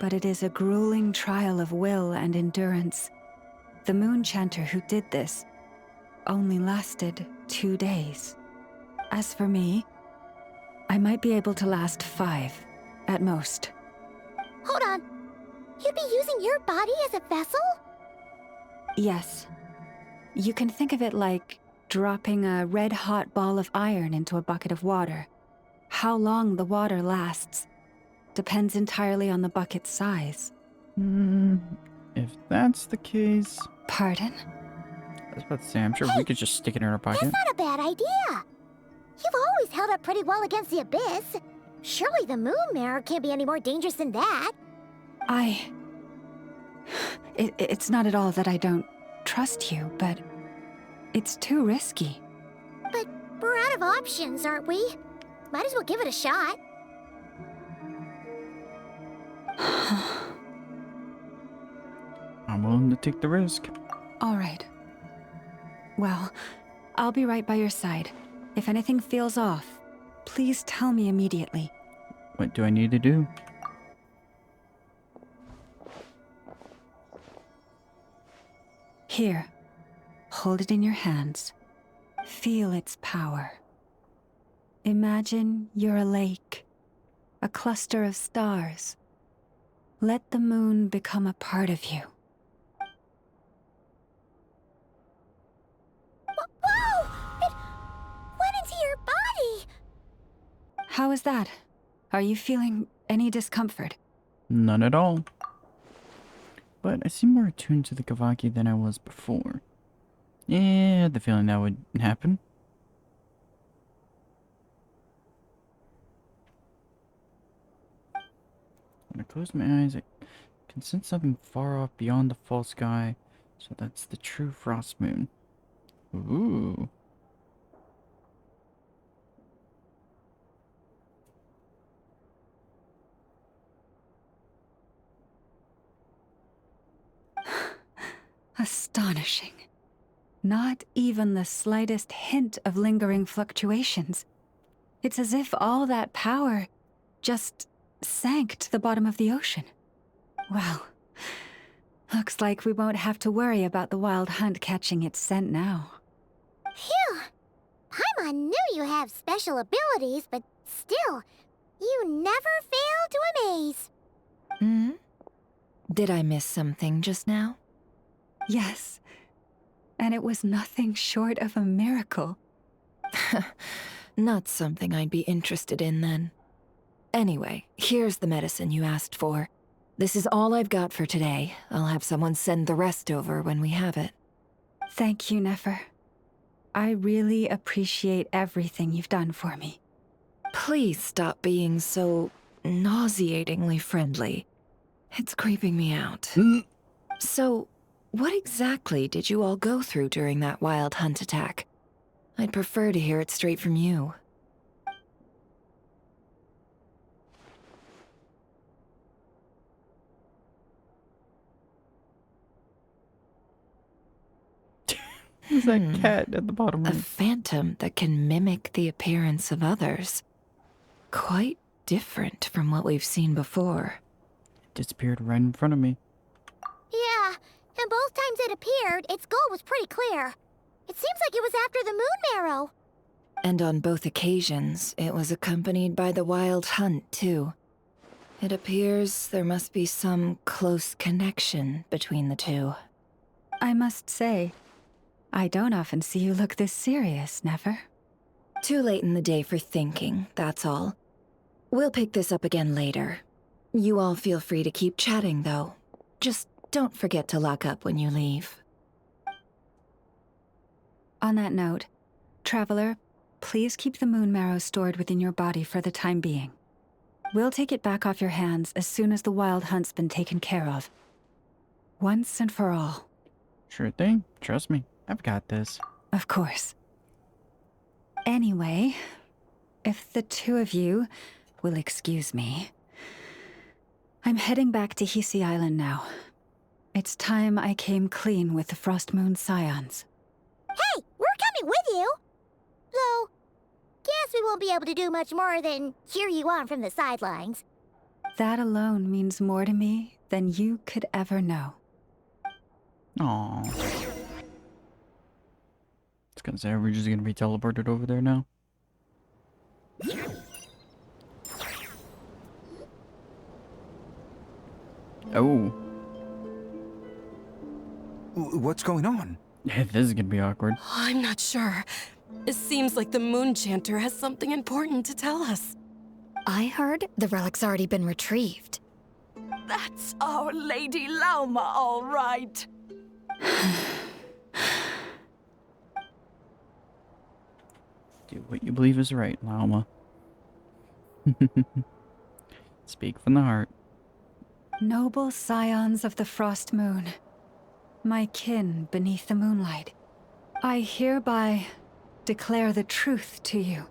But it is a grueling trial of will and endurance. The moon chanter who did this only lasted 2 days. As for me, I might be able to last 5, at most. Hold on. You'd be using your body as a vessel? Yes. You can think of it like dropping a red-hot ball of iron into a bucket of water. How long the water lasts depends entirely on the bucket's size. If that's the case... Pardon? I was about to say, I'm sure we could just stick it in our pocket. That's not a bad idea. You've always held up pretty well against the abyss. Surely the moon mirror can't be any more dangerous than that. It's not at all that I don't trust you, but it's too risky. But we're out of options, aren't we? Might as well give it a shot. I'm willing to take the risk. All right. Well, I'll be right by your side. If anything feels off, please tell me immediately. What do I need to do? Here. Hold it in your hands. Feel its power. Imagine you're a lake, a cluster of stars. Let the moon become a part of you. Whoa! It went into your body! How is that? Are you feeling any discomfort? None at all. But I seem more attuned to the Kavaki than I was before. Yeah, I had the feeling that would happen. When I close my eyes, I can sense something far off beyond the false sky. So that's the true frost moon. Ooh. Astonishing. Not even the slightest hint of lingering fluctuations. It's as if all that power just sank to the bottom of the ocean. Well, looks like we won't have to worry about the wild hunt catching its scent now. Phew! Paimon knew you have special abilities, but still, you never fail to amaze. Did I miss something just now? Yes, and it was nothing short of a miracle. Not something I'd be interested in then. Anyway, here's the medicine you asked for. This is all I've got for today. I'll have someone send the rest over when we have it. Thank you, Nefer. I really appreciate everything you've done for me. Please stop being so nauseatingly friendly. It's creeping me out. So, what exactly did you all go through during that wild hunt attack? I'd prefer to hear it straight from you. Who's that cat at the bottom? A phantom that can mimic the appearance of others. Quite different from what we've seen before. It disappeared right in front of me. Yeah, and both times it appeared, its goal was pretty clear. It seems like it was after the moon marrow. And on both occasions, it was accompanied by the wild hunt, too. It appears there must be some close connection between the two. I must say, I don't often see you look this serious, Nefer. Too late in the day for thinking, that's all. We'll pick this up again later. You all feel free to keep chatting, though. Just don't forget to lock up when you leave. On that note, Traveler, please keep the moon marrow stored within your body for the time being. We'll take it back off your hands as soon as the wild hunt's been taken care of. Once and for all. Sure thing. Trust me. I've got this. Of course. Anyway, if the two of you will excuse me, I'm heading back to Hisi Island now. It's time I came clean with the Frost Moon Scions. Hey, we're coming with you! Though, guess we won't be able to do much more than cheer you on from the sidelines. That alone means more to me than you could ever know. Aww. I was gonna say, are we just gonna be teleported over there now? Oh. What's going on? This is gonna be awkward. I'm not sure. It seems like the Moon Chanter has something important to tell us. I heard the relic's already been retrieved. That's our Lady Lauma, all right. Do what you believe is right, Lauma. Speak from the heart. Noble scions of the Frost Moon, my kin beneath the moonlight, I hereby declare the truth to you.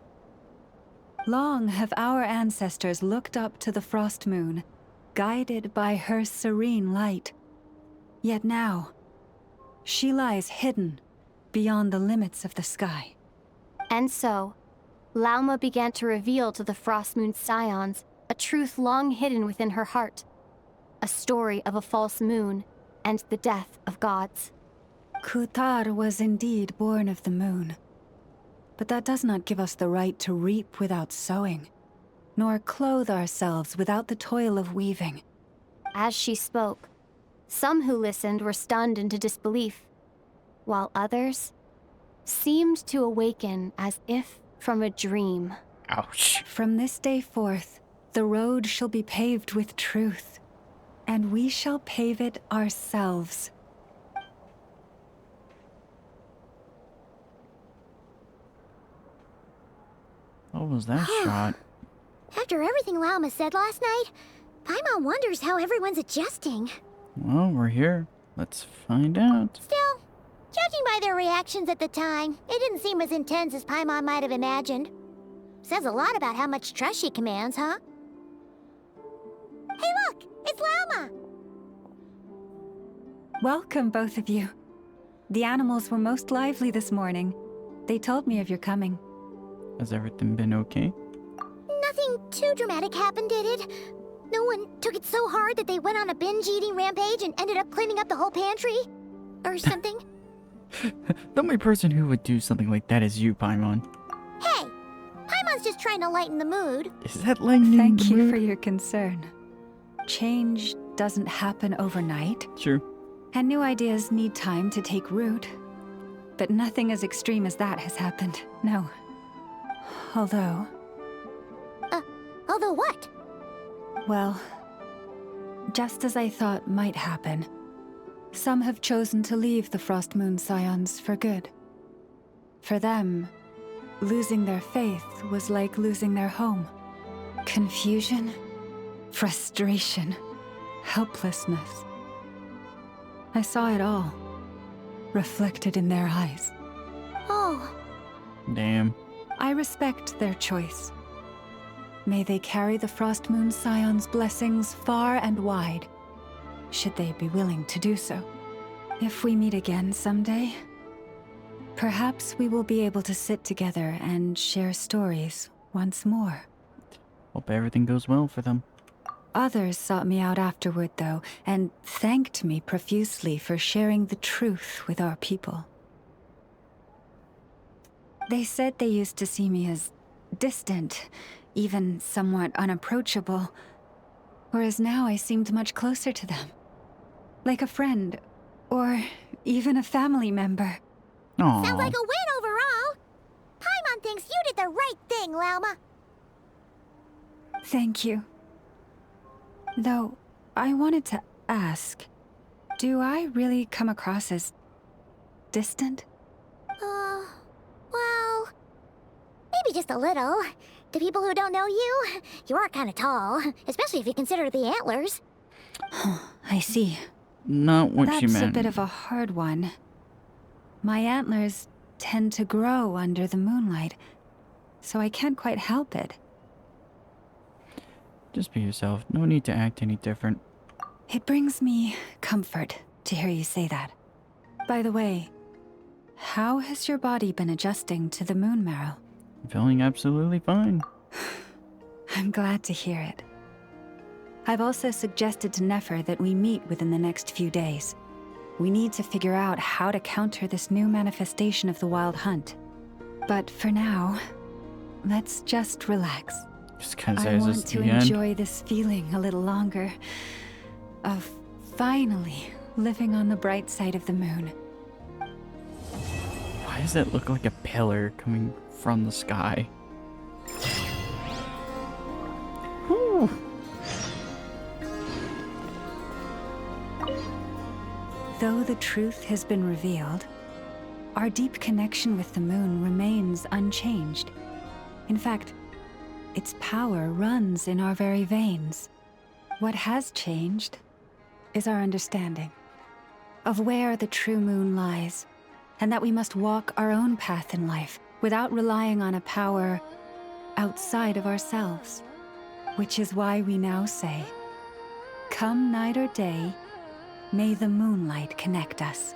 Long have our ancestors looked up to the Frost Moon, guided by her serene light. Yet now, she lies hidden beyond the limits of the sky. And so, Lauma began to reveal to the Frost Moon scions a truth long hidden within her heart. A story of a false moon and the death of gods. Kutar was indeed born of the moon. But that does not give us the right to reap without sowing, nor clothe ourselves without the toil of weaving. As she spoke, some who listened were stunned into disbelief, while others seemed to awaken as if from a dream. Ouch. From this day forth, the road shall be paved with truth, and we shall pave it ourselves. What was that shot? After everything Lauma said last night, Paimon wonders how everyone's adjusting. Well, we're here. Let's find out. Still, judging by their reactions at the time, it didn't seem as intense as Paimon might have imagined. Says a lot about how much trust she commands, huh? Hey look! It's Lauma! Welcome, both of you. The animals were most lively this morning. They told me of your coming. Has everything been okay? Nothing too dramatic happened, did it? No one took it so hard that they went on a binge-eating rampage and ended up cleaning up the whole pantry? Or something? The only person who would do something like that is you, Paimon. Hey! Paimon's just trying to lighten the mood. Is that lightning? Thank you for your concern. Change doesn't happen overnight. True. And new ideas need time to take root. But nothing as extreme as that has happened, no. Although... Although what? Well, just as I thought might happen, some have chosen to leave the Frost Moon Scions for good. For them, losing their faith was like losing their home. Confusion, frustration, helplessness. I saw it all, reflected in their eyes. Oh. Damn. I respect their choice. May they carry the Frost Moon Scion's blessings far and wide, should they be willing to do so. If we meet again someday, perhaps we will be able to sit together and share stories once more. Hope everything goes well for them. Others sought me out afterward, though, and thanked me profusely for sharing the truth with our people. They said they used to see me as distant, even somewhat unapproachable, whereas now I seemed much closer to them. Like a friend, or even a family member. Aww. Sounds like a win overall! Paimon thinks you did the right thing, Lauma. Thank you. Though, I wanted to ask, do I really come across as distant? Well, maybe just a little. To people who don't know you, you are kind of tall, especially if you consider the antlers. I see. Not what you meant. That's a bit of a hard one. My antlers tend to grow under the moonlight, so I can't quite help it. Just be yourself. No need to act any different. It brings me comfort to hear you say that. By the way, how has your body been adjusting to the moon marrow? I'm feeling absolutely fine. I'm glad to hear it. I've also suggested to Nefer that we meet within the next few days. We need to figure out how to counter this new manifestation of the Wild Hunt. But for now, let's just relax. I want to enjoy this feeling a little longer of finally living on the bright side of the moon. Why does that look like a pillar coming from the sky? Though the truth has been revealed, our deep connection with the moon remains unchanged. In fact, its power runs in our very veins. What has changed is our understanding of where the true moon lies, and that we must walk our own path in life without relying on a power outside of ourselves. Which is why we now say, come night or day, may the moonlight connect us.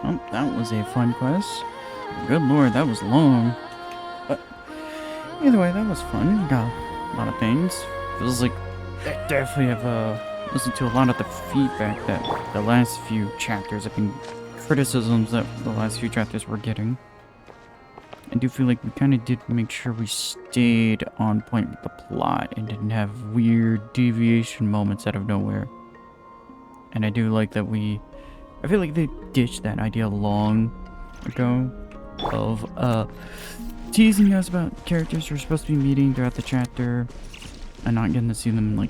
Oh, that was a fun quest. Good lord, that was long. But either way, that was fun. Got a lot of things. Feels like I definitely have listened to a lot of the feedback that the last few chapters have been criticisms that the last few chapters were getting. I do feel like we kind of did make sure we stayed on point with the plot and didn't have weird deviation moments out of nowhere. And I do like that I feel like they ditched that idea long ago of teasing us about characters we're supposed to be meeting throughout the chapter and not getting to see them like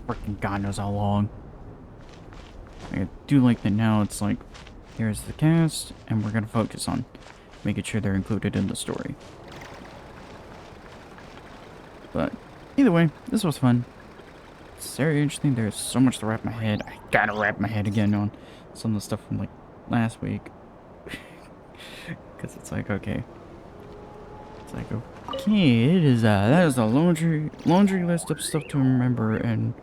freaking God knows how long. I do like that now it's like, here's the cast and we're gonna focus on making sure they're included in the story. But either way, this was fun. It's very interesting. There's so much to wrap my head. I gotta wrap my head again on some of the stuff from like last week. Because it's like, okay. It's like, okay, it is that is a laundry list of stuff to remember and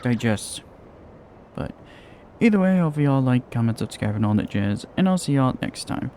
digest. But either way, I hope you all like, comment, subscribe, and all that jazz. And I'll see y'all next time.